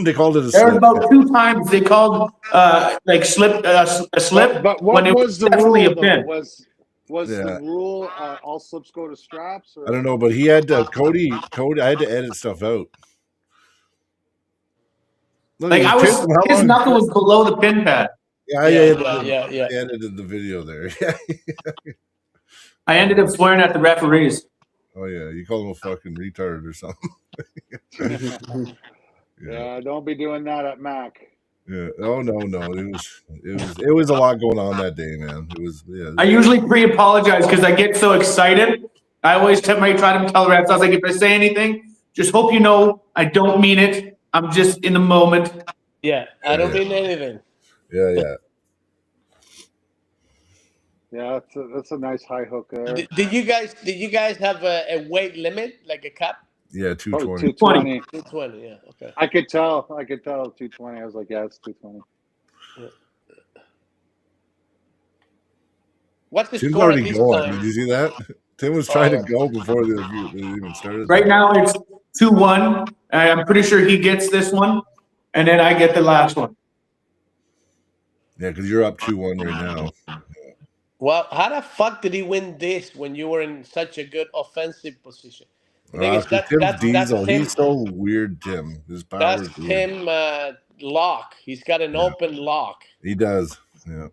They called it a There was slip. about 2 times they called like slip a slip. But when what it was the definitely rule a though? pin. Was Yeah. the rule all slips go to straps? Or? I don't know, but he had to Cody. I had to edit stuff out. Look, Like he I pinned was, him. How his long- knuckle was below the pin pad. Yeah, Yeah, I edited the video there. I ended up swearing at the referees. Oh yeah, you call him a fucking retard or something. Yeah, don't be doing that at Mac. Yeah. Oh no. It was a lot going on that day, man. It was. Yeah. I usually pre-apologize because I get so excited. I always try to tell the refs, I was like, if I say anything, just hope you know I don't mean it. I'm just in the moment. Yeah, I don't Yeah. mean anything. Yeah. Yeah, that's a nice high hook there. Did you guys have a weight limit, like a cap? Yeah. 220. 220. 220. Yeah. Okay. I could tell 220. I was like, yeah, it's 220. What's the Tim's score at already this going. time? Did you see that? Tim was trying to go before they even started. Right now it's 2-1. I'm pretty sure he gets this one, and then I get the last one. Yeah, because you're up 2-1 right now. Well, how the fuck did he win this when you were in such a good offensive position? The thing is, Tim's diesel. Tim, He's so weird, Tim. His power's that's weird. Tim lock. He's got an open lock. He does. Yeah.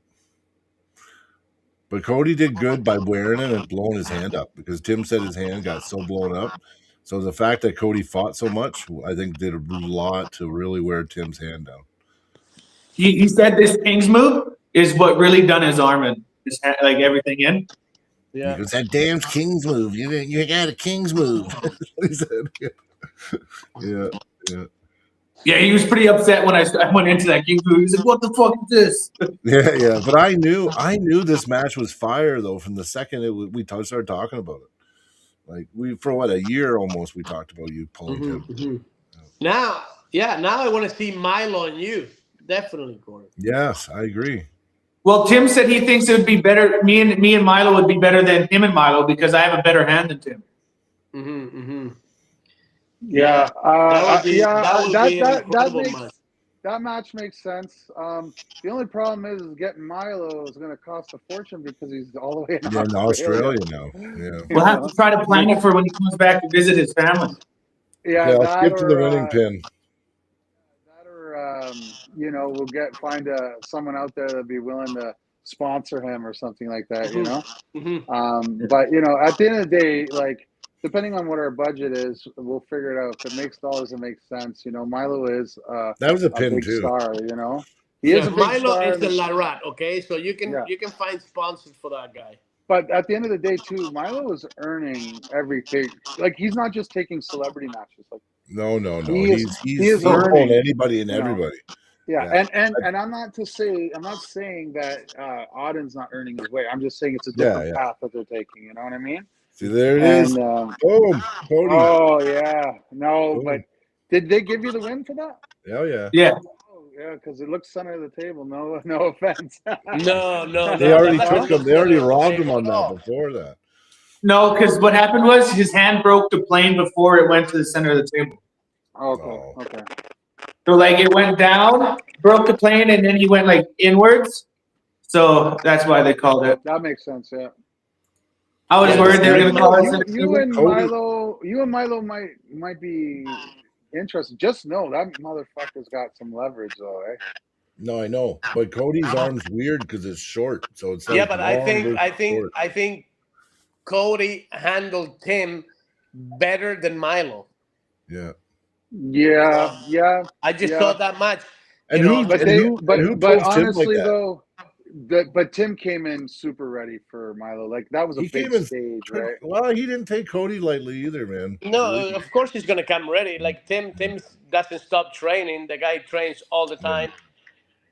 But Cody did good by wearing it and blowing his hand up because Tim said his hand got so blown up. So the fact that Cody fought so much, I think, did a lot to really wear Tim's hand down. He said this King's move is what really done his arm and his hand, like everything in. Yeah. Because that damn King's move. You got a King's move. He said. Yeah. Yeah, he was pretty upset when I went into that King's move. He said, "What the fuck is this?" Yeah. But I knew this match was fire though from the second we started talking about it. Like for a year almost we talked about you pulling Tim. Now I want to see Milo and you. Definitely, Corey. Yes, I agree. Well, Tim said he thinks it would be better. Me and Milo would be better than him and Milo because I have a better hand than Tim. Yeah, that match makes sense. The only problem is getting Milo is going to cost a fortune because he's all the way in Australia now. Yeah. We'll have to try to plan it for when he comes back to visit his family. Yeah, I'll skip to the winning pin. That or we'll find someone out there that'd be willing to sponsor him or something like that. You know. But at the end of the day, like. Depending on what our budget is, we'll figure it out. If it makes dollars, it makes sense. Milo is that was a pin big too. star. He is a big Milo star. is the Larat, okay? So you can find sponsors for that guy. But at the end of the day, too, Milo is earning everything. Like he's not just taking celebrity matches. Like no. He's earning anybody and everybody. Yeah, and I'm not saying that Audin's not earning his way. I'm just saying it's a different path that they're taking. You know what I mean? See, there it is. Boom, Cody. Oh yeah, no, but did they give you the win for that? Hell yeah. Yeah. Oh yeah, because it looks center of the table. No offense. No. They already took him. They already robbed him on that before that. No, because what happened was his hand broke the plane before it went to the center of the table. Okay. So like it went down, broke the plane, and then he went like inwards. So that's why they called it. That makes sense. Yeah. I was worried they were going to call us. You and Milo might be interesting. Just know that motherfucker's got some leverage, though, eh? No, I know, but Cody's arm's weird because it's short, so it's like Yeah, but long versus short. I think Cody handled Tim better than Milo. Yeah. Yeah. I just saw that much. And You know, who pulls Tim like honestly that? though, but Tim came in super ready for Milo. Like that was a He big came in stage, pretty, right? well. He didn't take Cody lightly either, man. no, Believe me. of course he's gonna come ready. Like Tim doesn't stop training. The guy trains all the Yeah. time.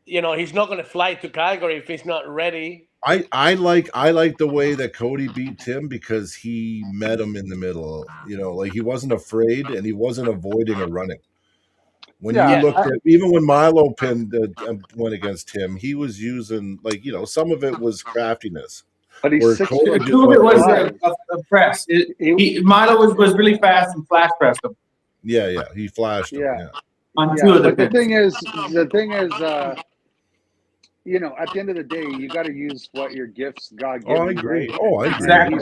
You know, he's not gonna fly to Calgary if he's not ready. I like the way that Cody beat Tim because he met him in the middle. You know, like he wasn't afraid and he wasn't avoiding or running. When you Yeah, Yes. looked at even when Milo pinned went against him, he was using like some of it was craftiness. but he's Where 6 Cody foot. just Two of it went, was Five. a press. Milo was really fast and flash pressed him yeah, he flashed him. Yeah. Yeah. on two Yeah, of the but the pins. thing is, you know, at the end of the day, you got to use what your gifts God Oh, give I you, agree. right? Oh, I agree. Exactly.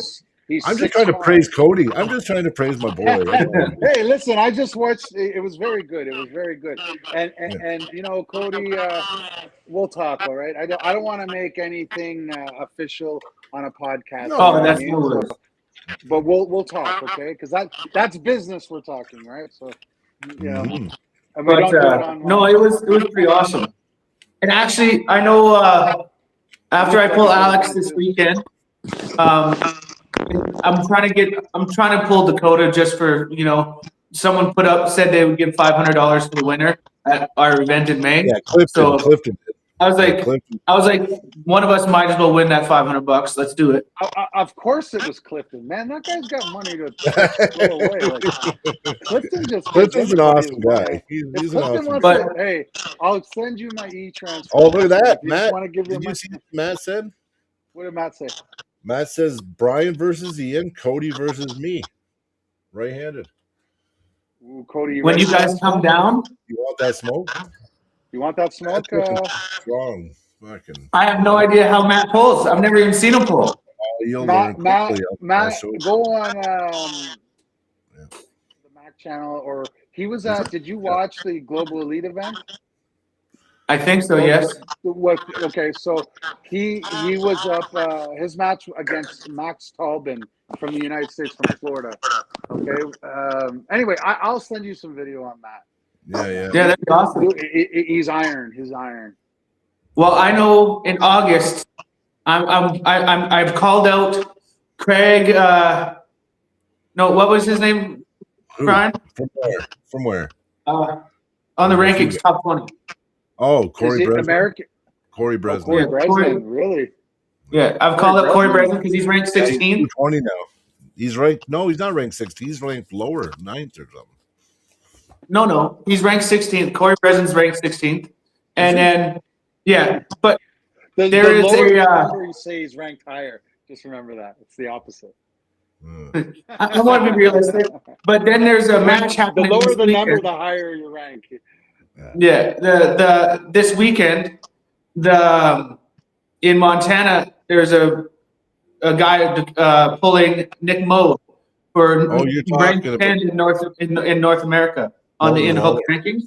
He's I'm just trying to 6'5". praise Cody. I'm just trying to praise my boy. That's all. Hey, listen, I just watched. It was very good. It was very good. And you know, Cody, we'll talk. All right. I don't want to make anything official on a podcast. No, You know Oh, what I that's mean? no worries. But we'll talk, okay? Because that's business we're talking, right? So, you know, Mhm. and we But don't do it online. no, it was pretty awesome. And actually, I know after I pull Alex this weekend, I'm trying to pull Dakota just for someone said they would give $500 to the winner at our event in May. Yeah, Clifton. So Clifton did. I was like, Clifton. one of us might as well win that $500. Let's do it. Of course, it was Clifton. Man, that guy's got money to throw away. Like Clifton just gives Clifton's an anybody awesome his money. guy. He's If an Clifton awesome wants guy. to, hey, I'll send you my e-transfer. Oh, look at that, If you Matt. just want to give your Did you money. see what Matt said? What did Matt say? Matt says Brian versus Ian, Cody versus me. Right-handed. Ooh, Cody, When ready you for guys that come smoke? down, You want that smoke? You want that smoke? Strong. Fucking. I have no idea how Matt pulls. I've never even seen him pull. You'll learn quickly. I'll Matt, show you. go on the Mac channel, or he was at. Did you watch the Global Elite event? I think so. Yes. What? Okay, so he was up. His match against Max Talbin from the United States, from Florida. Okay. Anyway, I'll send you some video on that. Yeah. Yeah, that'd be awesome. He's iron. He's iron. Well, I know in August, I've called out Craig. No, what was his name? Who? Brian? From where? On the rankings, top 20. Oh, Is Corey he Bresnan. American? Corey Bresnan. Corey Yeah, Bresnan, really? Yeah, I've called out Corey Bresnan because he's ranked Yeah, he's 16th. 220 now. He's ranked. No, he's not ranked 16. He's ranked lower, 9th or something. No, he's ranked 16th. Corey Bresnan's ranked 16th, and then but there is lower a. number you say he's ranked higher. Just remember that it's the opposite. I want to be realistic, but then there's a match The happening. lower this the number, weekend. the higher your rank. Yeah, the this weekend, in Montana, there's a guy pulling Nick Moe for you're ranked talking 10 in North America on the Dalton in-hook Waller. rankings.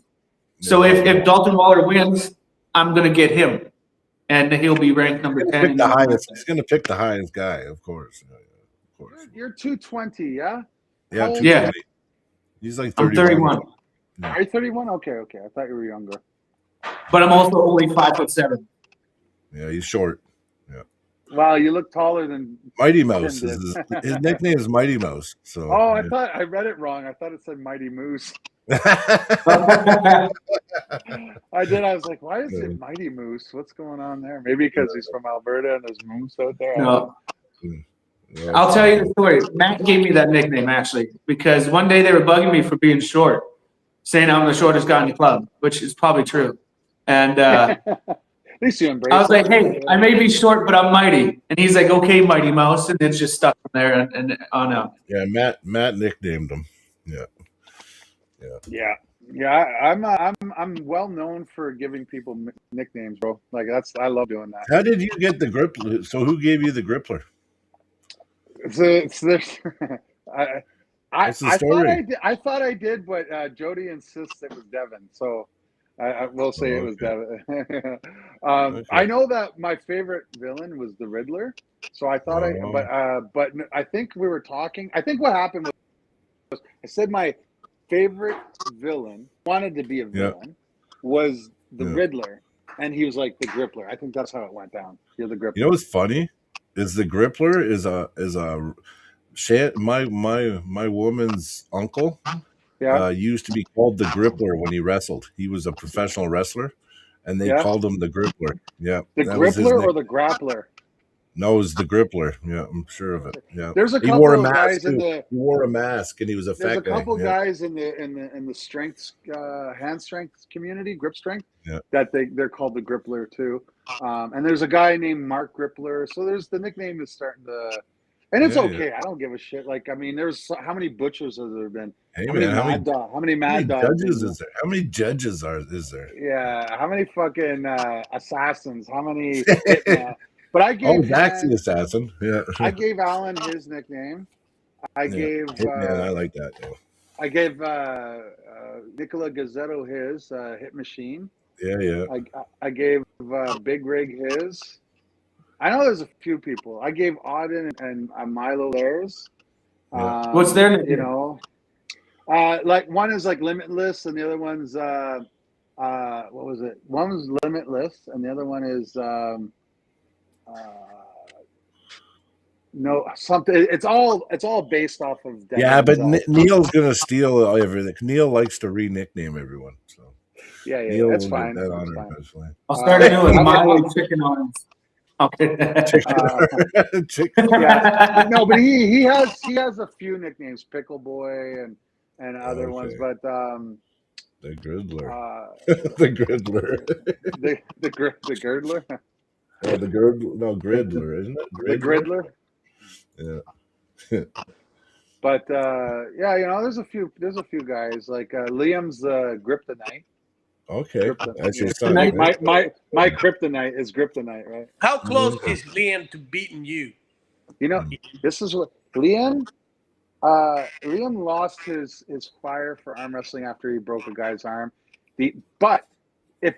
So if Dalton Waller wins, I'm gonna get him, and he'll be ranked number 10. Pick the highest. He's going to pick the highest guy, of course. Of course. You're 220, yeah? Yeah, How old 220. Yeah. He's like I'm 31. 31, Are you 31? Okay. I thought you were younger. but I'm also only 5'7". Yeah, he's short. Wow, you look taller than Mighty Mouse. Tim Is did. his nickname is Mighty Mouse. So. Oh, I thought I read it wrong. I thought it said Mighty Moose. I did. I was like, why is it Mighty Moose? What's going on there? Maybe because he's from Alberta and there's moose out there. No. I'll tell you the story. Matt gave me that nickname actually because one day they were bugging me for being short, saying I'm the shortest guy in the club, which is probably true. And At least you embrace I was like, it. hey, I may be short, but I'm mighty. And he's like, okay, Mighty Mouse. And it's just stuck from there and on out. Yeah, Matt nicknamed him. Yeah. I'm well known for giving people nicknames, bro. Like I love doing that. How did you get the grippler? So who gave you the grippler? It's What's the story? I thought I did, but Jody insists it was Devin, so I will say it was Okay. Devin. Okay. I know that my favorite villain was the Riddler, so I thought but I think we were talking. I think what happened was I said my favorite villain wanted to be a Yeah. villain was the Yeah. Riddler, and he was like the Grippler. I think that's how it went down. You're the Grippler. You know what's funny is the Grippler is a my woman's uncle Yeah, used to be called the Grippler when he wrestled. He was a professional wrestler, and they yeah. called him the Grippler. Yeah, The that was his Grippler nick. or the Grappler? No, it was the Grippler. Yeah, I'm sure of it. Yeah, There's a he wore a couple of mask guys in too. the He wore a mask, and he was a There's a fat guy. couple Yeah, guys in the strength hand strength community, grip strength, yeah. that they're called the Grippler too. And there's a guy named Mark Grippler. So there's the nickname is starting to, and it's Yeah, yeah. okay. I don't give a shit. Like I mean, there's how many butchers have there been? Hey How man, many mad dogs? judges is there? How many judges is there? Yeah, how many fucking assassins? How many hitman? But I Oh, gave Zach's the assassin. Yeah, I gave Alan his nickname. I yeah. gave Hitman, I like that. Yeah, I gave Nicola Gazzetto his Hit Machine. yeah. I gave Big Rig his. I know there's a few people. I gave Auden and Milo theirs. Yeah. What's their name? You know, like one is like Limitless, and the other one's what was it? One was Limitless, and the other one is no something. It's all based off of Devin Yeah, but himself. Neil's gonna steal everything. Neil likes to re-nickname everyone, so Yeah, Neil that's will fine. get that That's honor fine. eventually. I'll start a new one. I- Milo chicken arms. Okay. Chicken. Yeah, no, but he has a few nicknames, Pickle Boy and other ones, Okay. but The Griddler. uh, The Griddler. the Girdler, Oh, the Griddler. No, Griddler, isn't it? the Griddler. Yeah. But yeah, you know, there's a few guys like Liam's Kryptonite. Okay, that's your Yeah. son, right? My Kryptonite is Kryptonite, right? How close is Liam to beating you? You know, this is what Liam lost his fire for arm wrestling after he broke a guy's arm. But if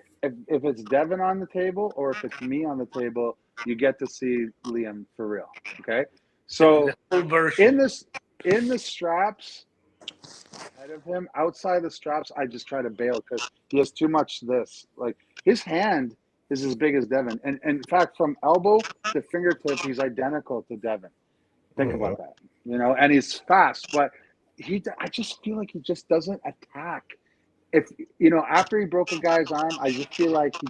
it's Devin on the table or if it's me on the table, you get to see Liam for real. Okay, so The full version. in the straps ahead of him, outside the straps, I just try to bail because he has too much this. Like his hand is as big as Devin, and in fact, from elbow to fingertip, he's identical to Devin. Think Oh, about that, you know. And he's fast, but I just feel like he just doesn't attack. If you know, after he broke a guy's arm, I just feel like he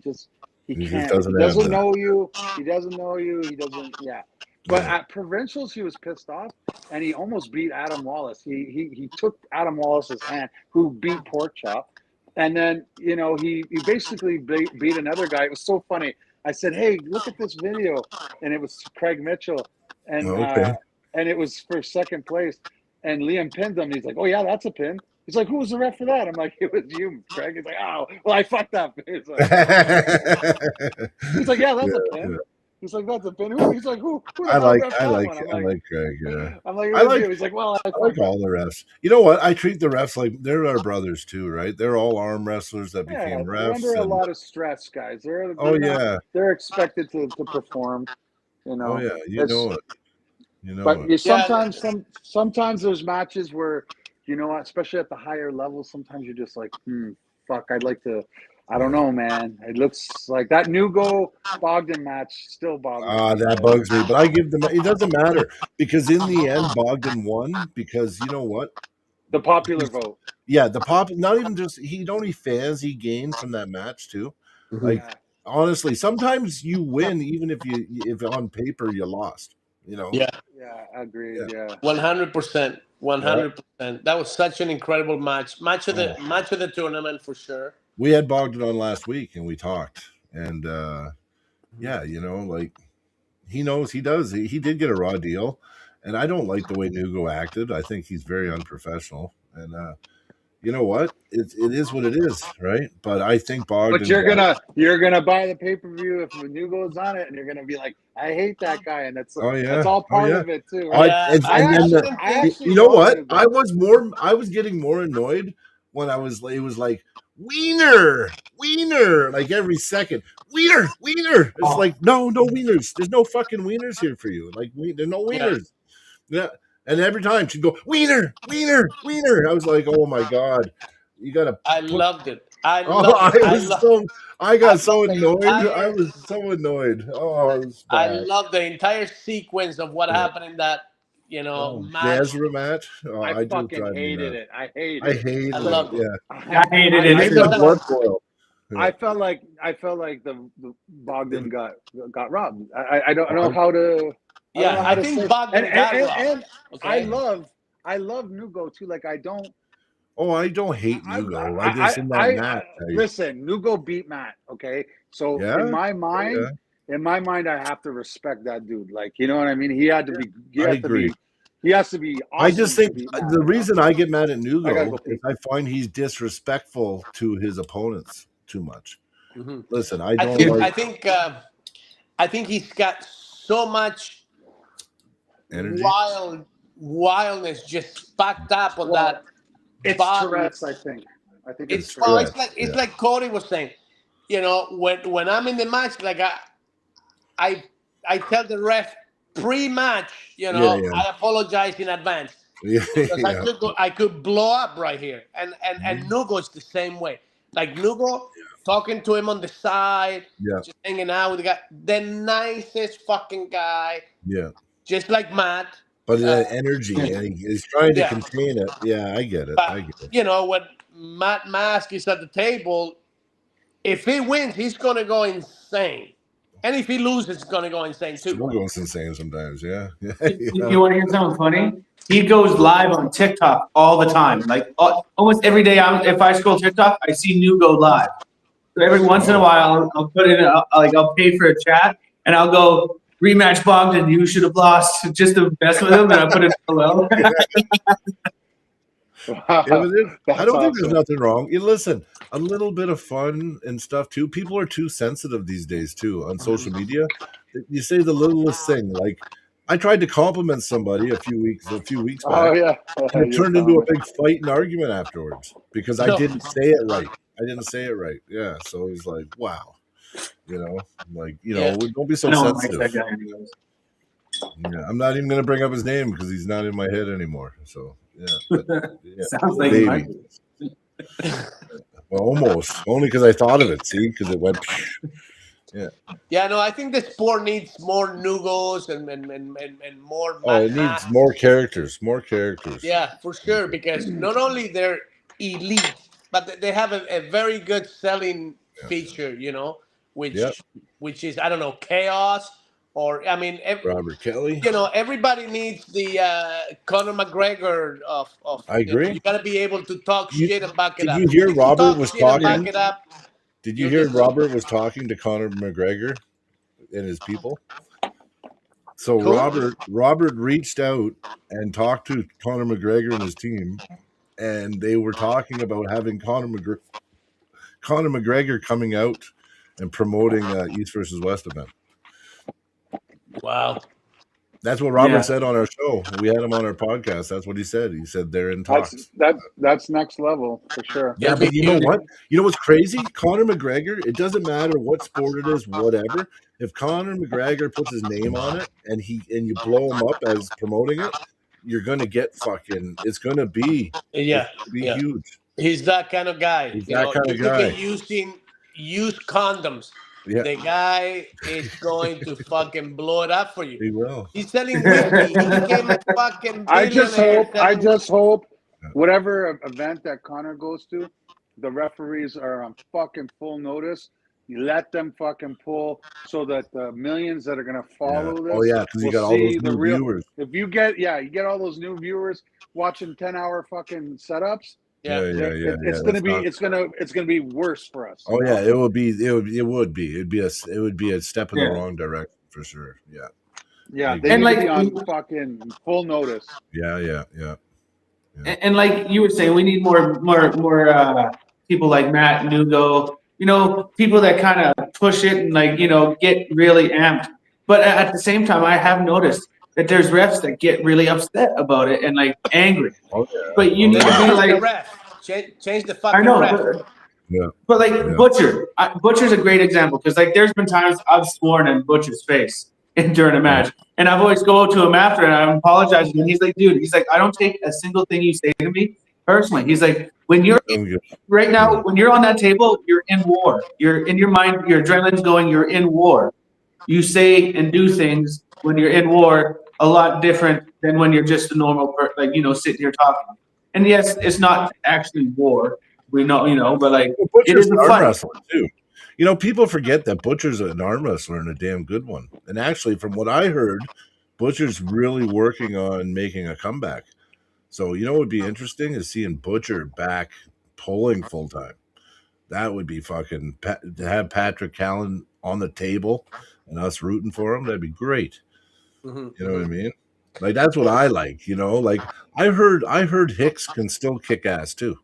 He can't. just doesn't He have doesn't the. know you. He doesn't know you. He doesn't. Yeah. But Yeah. at provincials, he was pissed off, and he almost beat Adam Wallace. He took Adam Wallace's hand, who beat Pork Chop, and then you know he basically beat another guy. It was so funny. I said, "Hey, look at this video," and it was Craig Mitchell, and Okay. it was for second place. And Liam pinned him. He's like, "Oh yeah, that's a pin." He's like, "Who was the ref for that?" I'm like, "It was you, Craig." He's like, "Oh, well, I fucked up." He's like, "Yeah, that's a pin." Yeah. He's like, "That's a pin." He's like, "Who the I hell like ref I that like one?" I like Craig. Yeah. I'm like, "It I was like you." He's like, "Well, I I like fucked up." all the refs. You know what? I treat the refs like they're our brothers too, right? They're all arm wrestlers that Yeah, became they're under refs, a and lot of stress, guys. oh yeah, They're expected to perform. You oh know, yeah, you it's know it, you know but it. you Yeah, sometimes there's matches where you know, especially at the higher levels, sometimes you're just like, fuck, I'd like to. I don't Yeah. know, man. It looks like that Nugo Bogdan match still bothers me. That bugs me, but I give them. It doesn't matter because in the end, Bogdan won because you know what? The popular vote. Yeah, the pop. Not even just he. How many fans he gained from that match too? Like Yeah, honestly, sometimes you win even if on paper you lost. You know. yeah, yeah, agreed. Yeah. Yeah, 100%, Yeah. 100%. That was such an incredible match of Oh. the tournament for sure. We had Bogdan on last week and we talked, and yeah, you know, like he knows he does. He did get a raw deal, and I don't like the way Nugo acted. I think he's very unprofessional, and you know what? It is what it is, right? But I think Bogdan. But you're gonna buy the pay-per-view if New goes on it, and you're gonna be like, I hate that guy, and that's Oh yeah, all oh part yeah. of it too, right? Yeah, I And then actually, didn't I think. actually you know love what? New Go. I was getting more annoyed when it was like Wiener, like every second. Wiener. It's like no wieners. There's no fucking wieners here for you. Like there's no Yeah. wieners. Yeah. And every time she'd go, Wiener. I was like, oh my God. You gotta I put loved it. I oh loved it. I I got so love the annoyed. I entire. was so annoyed. Oh, it was I bad. love the entire sequence of what Yeah. happened in that, Oh, the match. Ezra match. Oh, I I just fucking drive me hated nuts. it. I I hated it. hated I it. loved it. Yeah. I hated it. Makes I my felt blood like boil. Yeah. I felt like the Bogdan got robbed. I don't know how to. I don't Yeah, know I how to think say. Bogdan got robbed. And Okay. I love Nugo too. Like I don't. Oh, I don't hate I Nugo. I just in that match. listen. Nugo beat Matt. Okay, so Yeah. in my mind, I have to respect that dude. Like you know what I mean. He had to be. I agree. He has to be awesome. I just think to beat Matt, the reason I get mad at Nugo go is I find he's disrespectful to his opponents too much. Mhm. Listen, I I don't think. like I think he's got so much energy. wildness just packed up on Well, that. it's body. Tourette's. I think It's Tourette's. it's like Cody was saying. When I'm in the match, like I tell the ref pre-match, I apologize in advance. Yeah, Because I could blow up right here. And Nugo's the same way. Like Nugo talking to him on the side, just hanging out with the guy. The nicest fucking guy. Yeah. Just like Matt. But energy, and he's trying to contain it. Yeah, I get it. But, when Matt Mask is at the table, if he wins, he's going to go insane. And if he loses, he's going to go insane too. Still goes insane sometimes, yeah. You want to hear something funny? He goes live on TikTok all the time. Like almost every day, if I scroll TikTok, I see New go live. So every once in a while, I'll put in I'll pay for a chat, and I'll go rematch Bogdan. You should have lost, just to mess with him, and I put it below. I don't think there's nothing wrong. Listen, a little bit of fun and stuff too. People are too sensitive these days too on social media. You say the littlest thing. Like I tried to compliment somebody a few weeks back. Oh yeah, and it turned into a big fight and argument afterwards because I didn't say it right. Yeah, so it was like, wow, don't be so sensitive. Yeah, I'm not even going to bring up his name because he's not in my head anymore. So Sounds like baby. Well, almost only because I thought of it. See, because it went. Yeah. Yeah, no, I think the sport needs more Nugos and more. Oh, it needs more characters. Yeah, for sure, because not only they're elite, but they have a very good selling feature, which is, I don't know, chaos. Or Robert Kelly. Everybody needs the Conor McGregor of. I agree. You got to be able to talk shit and back it up. Did you hear Robert was talking? Back it up, did you hear Robert was talking to Conor McGregor and his people? So cool. Robert reached out and talked to Conor McGregor and his team, and they were talking about having Conor McGregor coming out and promoting East versus West event. Wow. That's what Robert said on our show. We had him on our podcast. That's what he said. He said they're in talks. That's next level for sure. Yeah, but you know what? You know what's crazy? Conor McGregor, it doesn't matter what sport it is, whatever. If Conor McGregor puts his name on it and you blow him up as promoting it, you're gonna get it's gonna be huge. He's that kind of guy. He's that kind of guy. Use condoms. Yeah. The guy is going to fucking blow it up for you. He will. He's selling whiskey. He became a fucking billionaire. I just hope whatever event that Conor goes to, the referees are on fucking full notice. You let them fucking pull so that the millions that are going to follow this. Oh, yeah, because you got all those new viewers. If you get all those new viewers watching 10-hour fucking setups. Yeah. It's gonna be worse for us. Oh yeah, it would be a step in the wrong direction for sure. Yeah. Yeah, they need to be on fucking full notice. Yeah. And like you were saying, we need more people like Matt Nugo. People that kind of push it and get really amped. But at the same time, I have noticed that there's refs that get really upset about it and angry. Oh yeah. But you need to be Change the like, ref. Change the I fucking know, ref. but Yeah. Butcher's a great example because there's been times I've sworn in Butcher's face during a match, and I've always go to him after and I'm apologizing, and he's like, dude, I don't take a single thing you say to me personally. He's like, when you're right now, when you're on that table, you're in war. You're in your mind, your adrenaline's going. You're in war. You say and do things when you're in war a lot different than when you're just a normal person, sitting here talking. And yes, it's not actually war. We know, but Well, Butcher's it is a an arm fight. wrestler too. People forget that Butcher's an arm wrestler and a damn good one. And actually, from what I heard, Butcher's really working on making a comeback. So what would be interesting is seeing Butcher back pulling full time. That would be fucking to have Patrick Callan on the table and us rooting for him. That'd be great. Mm-hmm. You know what I mean? Like that's what I like. Like I heard Hicks can still kick ass too.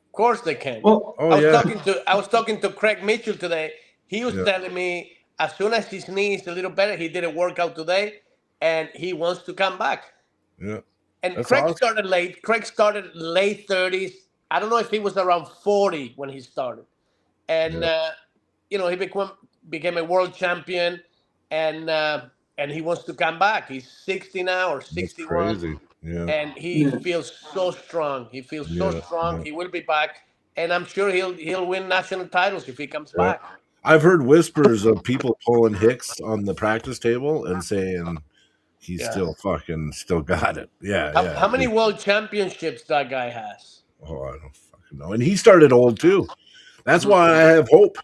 Of course they can. Well, I was talking to Craig Mitchell today. He was telling me as soon as his knee is a little better, he did a workout today, and he wants to come back. Yeah. And That's Craig awesome. started late. Craig started late 30s. I don't know if he was around 40 when he started. And he became a world champion, and he wants to come back. He's 60 now or 61. That's crazy. Yeah. And he feels so strong. He feels so strong. He will be back, and I'm sure he'll win national titles if he comes back. I've heard whispers of people pulling Hicks on the practice table and saying he's still got it. Yeah. How many world championships that guy has? Oh, I don't fucking know. And he started old too. That's why I have hope.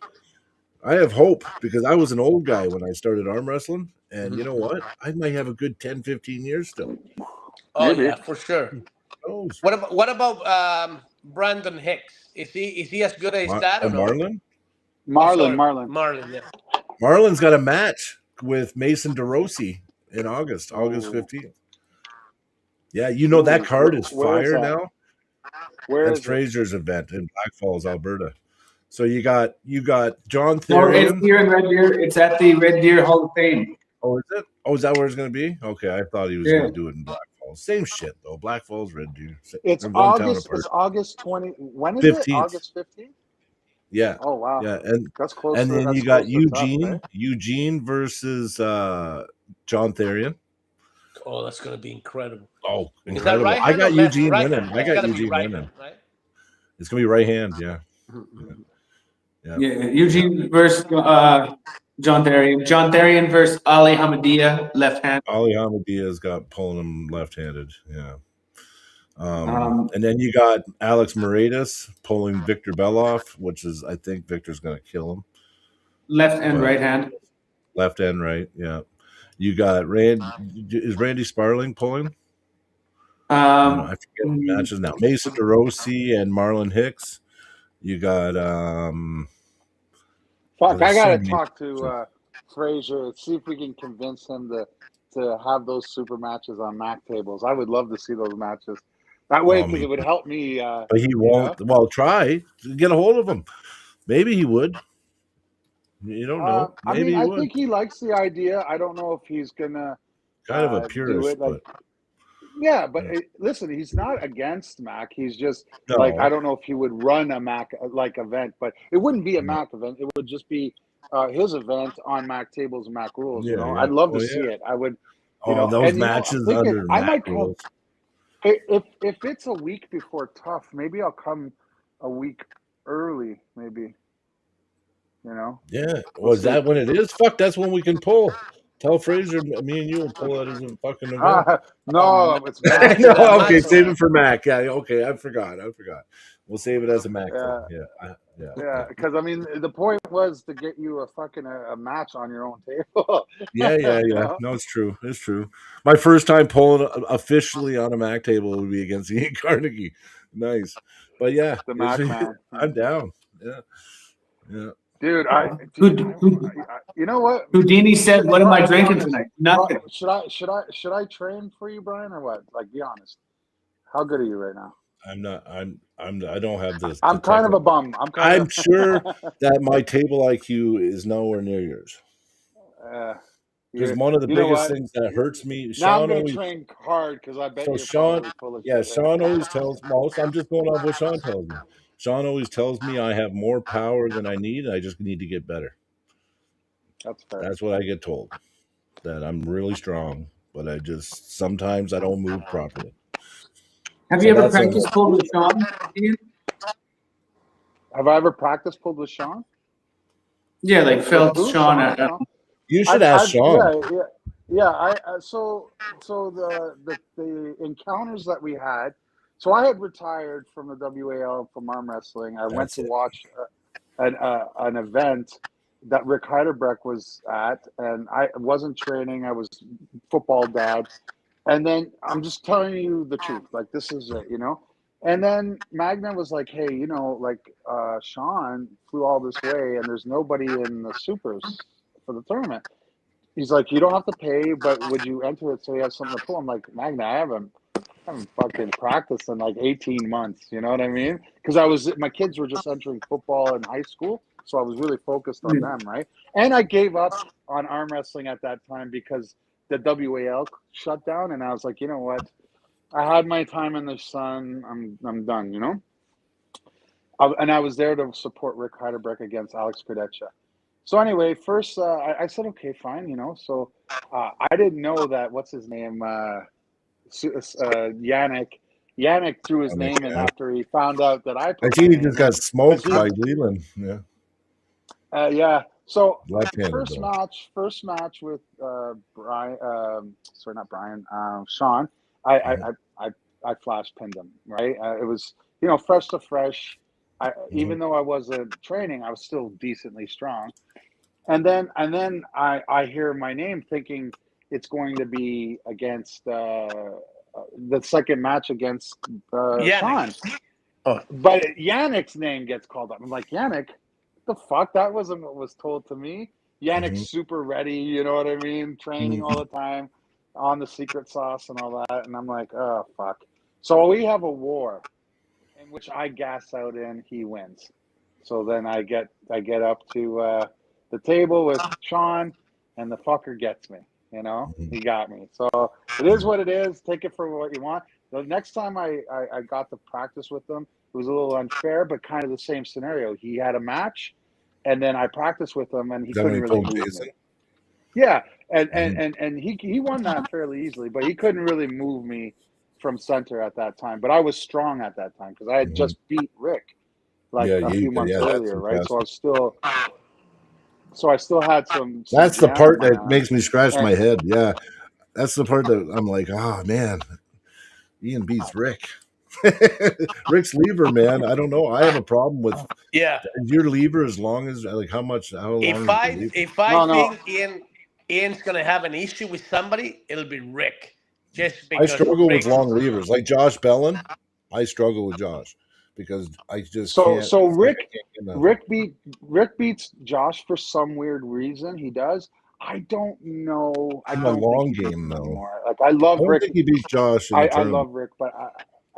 I have hope because I was an old guy when I started arm wrestling. And you know what? I might have a good 10, 15 years still. Oh, yeah, for sure. What about Brandon Hicks? Is he as good as that or no? Marlon? Marlon. Yeah. Marlon's got a match with Mason DeRossi in August 15th. Yeah, that card is fire now. That's Fraser's event in Black Falls, Alberta. So you got John Therian. It's here in Red Deer. It's at the Red Deer Hall of Fame. Oh, is it? Oh, is that where it's going to be? Okay, I thought he was going to do it in Black Falls. Same shit though. Black Falls, Red Deer. It's August. It's August 20. When is 15th. It? August 15th. Yeah. Oh wow. Yeah, and that's close. And then you got Eugene versus John Therian. Oh, that's going to be incredible. Oh, incredible! I got Eugene winning. Right? It's going to be right hand. Yeah. Yeah. Eugene versus John Therian. John Therian versus Ali Hamadia, left hand. Ali Hamadia's got pulling him left-handed. Yeah. And then you got Alex Moraidis pulling Victor Beloff, which is, I think Victor's going to kill him. Left and right hand. Left and right, yeah. You got is Randy Sparling pulling? I forget the matches now. Mason DeRossi and Marlon Hicks. You got I gotta talk to Fraser, see if we can convince him to have those super matches on Mac tables. I would love to see those matches. That way, because it would help me. But he won't. Well, try to get a hold of him. Maybe he would. You don't know. Maybe I think he likes the idea. I don't know if he's gonna kind of a purist, but listen, he's not against Mac. He's just I don't know if he would run a Mac event, but it wouldn't be a Mac event. It would just be his event on Mac tables and Mac rules. I'd love to see it. I would. Those matches under Mac rules. If it's a week before TAWF, maybe I'll come a week early. Maybe. Yeah. Well, is that when it is? Fuck, that's when we can pull. Tell Fraser, me and you will pull out his fucking event. No, it's Mac. No, okay, save it for Mac. Yeah, okay, I forgot. We'll save it as a Mac. Yeah, because the point was to get you a fucking a match on your own table. Yeah. No, it's true. It's true. My first time pulling officially on a Mac table would be against Ian Carnegie. Nice, but yeah, the Mac man. I'm down. Yeah. Dude, you know what? Houdini said, "What am I drinking tonight? Nothing." Should I train for you, Brian, or what? Like, be honest. How good are you right now? I'm not. I don't have the I'm kind of technical. a bum. I'm sure that my table IQ is nowhere near yours. uh, Because you one of the you know biggest what? things that hurts me, Now I'm Sean gonna always. train hard because I bet So you're Sean, probably full of yeah, shit right Sean now. always tells. Well, I'm just going off what Sean tells me. Sean always tells me I have more power than I need. I just need to get better. That's fair. That's what I get told. That I'm really strong, but I just sometimes I don't move properly. Have So you ever that's a practiced pulled with Sean, Ian? Have I ever practiced pulled with Sean? Yeah, like With felt who? Sean Sean? at Sean? you should ask Sean. Yeah. So the encounters that we had. So I had retired from the WAL from arm wrestling. I went That's to it. watch an event that Rick Heiderbreck was at, and I wasn't training. I was football dad, and then I'm just telling you the truth. Like this is it, you know. And then Magna was like, "Hey, you know, like Sean flew all this way, and there's nobody in the supers for the tournament." He's like, "You don't have to pay, but would you enter it so you have something to pull?" I'm like, "Magna, I haven't fucking practiced in like 18 months. You know what I mean? Because my kids were just entering football in high school, so I was really focused on them, right? And I gave up on arm wrestling at that time because the WAL shut down, and I was like, you know what? I had my time in the sun. I'm done. You know. And I was there to support Rick Heiderbreck against Alex Credecia. So anyway, first I said, okay, fine, you know. So I didn't know that what's his name, Yannick. Yannick threw his name in Yeah. after he found out that I I put my see he name just in got because smoked by Leland. Yeah, yeah. So left-handed first though. match with Brian. Sorry, not Brian. Sean. I I, Mhm. I I flash pinned him. Right. It was fresh to fresh. Mhm. Even though I wasn't training, I was still decently strong. And then I hear my name thinking it's going to be against the second match against Yannick. Sean, Oh, but Yannick's name gets called up. I'm like, Yannick, the fuck? That wasn't what was told to me. Yannick's Mhm. super ready, you know what I mean? Training all Mhm. the time on the secret sauce and all that. And I'm like, oh fuck. So we have a war in which I gas out in, he wins. So then I get up to the table with Sean, and the fucker gets me. You know, Mhm. he got me. So it is what it is. Take it for what you want. The next time I got to practice with him, it was a little unfair, but kind of the same scenario. He had a match, and then I practiced with him, and he Is that when couldn't he really pulled move Jason? me. Yeah, and and Mhm. and and he won that fairly easily, but he couldn't really move me from center at that time. But I was strong at that time because I had Mhm. just beat Rick like Yeah, a you few did. months Yeah, that's earlier, right? impressive. So I still had some That's the jam in part my that arm, makes me scratch and my head. Yeah, that's the part that I'm like, oh man, Ian beats Rick. Rick's lever, man. I don't know. I have a problem with yeah. your lever as long as like how long If is your I lever? if I no, no. think Ian's gonna have an issue with somebody, it'll be Rick, just I because struggle with Rick. long levers, like Josh Bellin. I struggle with Josh because I just So can't. so It's like Rick I can't get nothing. Rick beats Josh for some weird reason. He does. I don't know. I In the don't think long he beats game, him though, anymore. Like I I love don't Rick. think he beats Josh in the I tournament. love Rick, but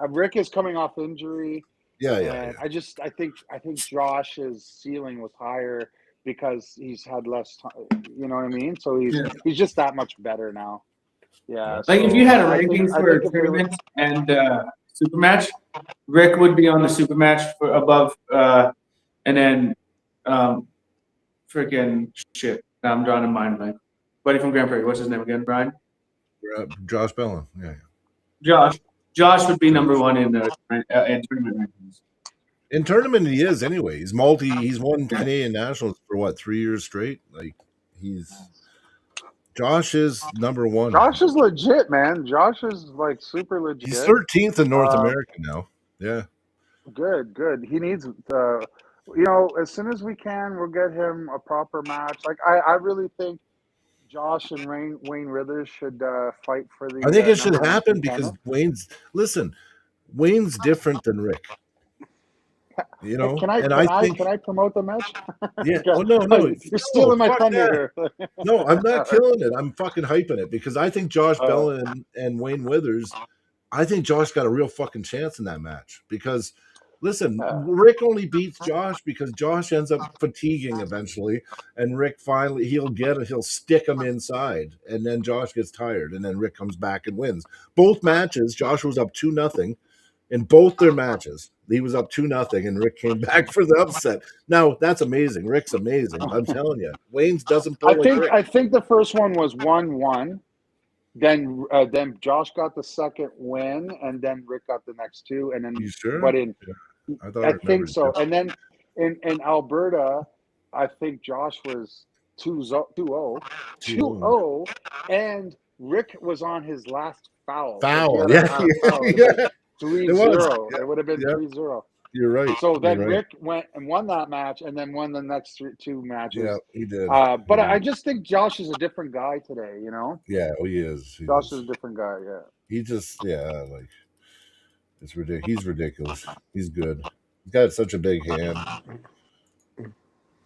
Rick is coming off injury, Yeah, yeah, and yeah. I think Josh's ceiling was higher because he's had less time. You know what I mean? So he's Yeah. he's just that much better now. Yeah. Yeah. Like if So you had a I think rankings I for think a if we tournament and super match, Rick would be on the super match for above, and then freaking shit. Now I'm drawing a mind blank. Buddy from Grand Prairie, what's his name again? Brian. Josh Bellin. Yeah, Josh. Josh would be number Josh. one in the in tournament rankings. In tournament, he is anyway. He's multi. He's won Canadian nationals for what 3 years straight. Like he's Josh is number one. Josh is legit, man. Josh is like super He's legit. 13th in North Uh, America now. Yeah. good. He needs as soon as we can, we'll get him a proper match. Like I really think Josh and Wayne Withers should fight for I the think it should number one happen contender. because Wayne's different than Rick, Hey, and I think, can I promote the match? yeah, oh no, no, You're no, stealing my fuck that. thunder here. No, I'm not All right. killing it. I'm fucking hyping it because I think Josh Uh, Bella and Wayne Withers I think Josh got a real fucking chance in that match because, listen, Rick only beats Josh because Josh ends up fatiguing eventually, and Rick finally he'll stick him inside, and then Josh gets tired, and then Rick comes back and wins. Both matches, Josh was up 2-0 in both their matches. He was up 2-0, and Rick came back for the upset. Now that's amazing. Rick's amazing. I'm telling you, Wayne's doesn't pull like Rick. I think the first one was 1-1. Then Josh got the second win, and then Rick got the next two, and then You sure? but I think so. And then in Alberta, I think Josh was 2-0, and Rick was on his last foul. Foul, Like yeah, yeah. 3-0. Yeah. It would have been 3-0. You're right. So then You're right. Rick went and won that match, and then won the next two matches. Yeah, he did. But I just think Josh is a different guy today. You know. Yeah, he is. Josh is a different guy. Yeah. He just like it's ridiculous. He's ridiculous. He's good. He's got such a big hand.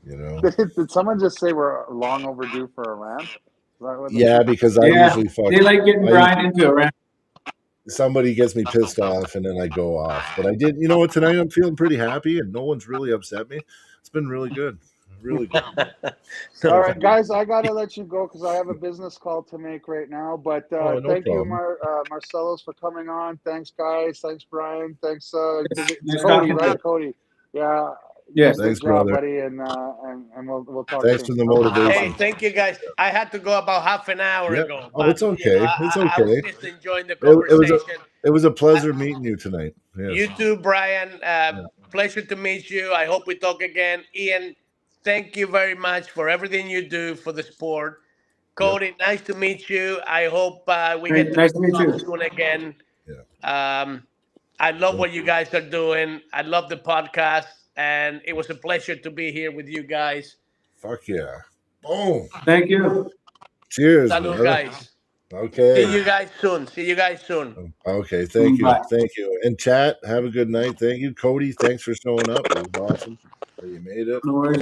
You know. Did someone just say we're long overdue for a rant? Yeah, because I usually They like getting Brian into a rant. Somebody gets me pissed off and then I go off. But I did, you know what, tonight I'm feeling pretty happy and no one's really upset me. It's been really good. Really good. All right, guys, I got to let you go because I have a business call to make right now. But thank you, Marcelo's, for coming on. Thanks, guys. Thanks, Brian. Thanks, Cody, right? Cody. Yeah. Yes, thanks, good job, brother. buddy, and we'll talk. Thanks soon. for the motivation. Hey, thank you, guys. I had to go about half an hour ago. Oh, it's okay. It's okay. I was just enjoying the conversation. It was a pleasure meeting you tonight. Yes. You too, Brian. Pleasure to meet you. I hope we talk again. Ian, thank you very much for everything you do for the sport. Cody, nice to meet you. I hope we get to meet you soon again. Yeah. I love what you guys are doing. I love the podcast. And it was a pleasure to be here with you guys. Fuck yeah. Boom. Thank you. Cheers. Salud, guys. Okay. See you guys soon. Okay. Thank you. Bye. Thank you. And chat, have a good night. Thank you. Cody, thanks for showing up. It was awesome. You made it. No worries.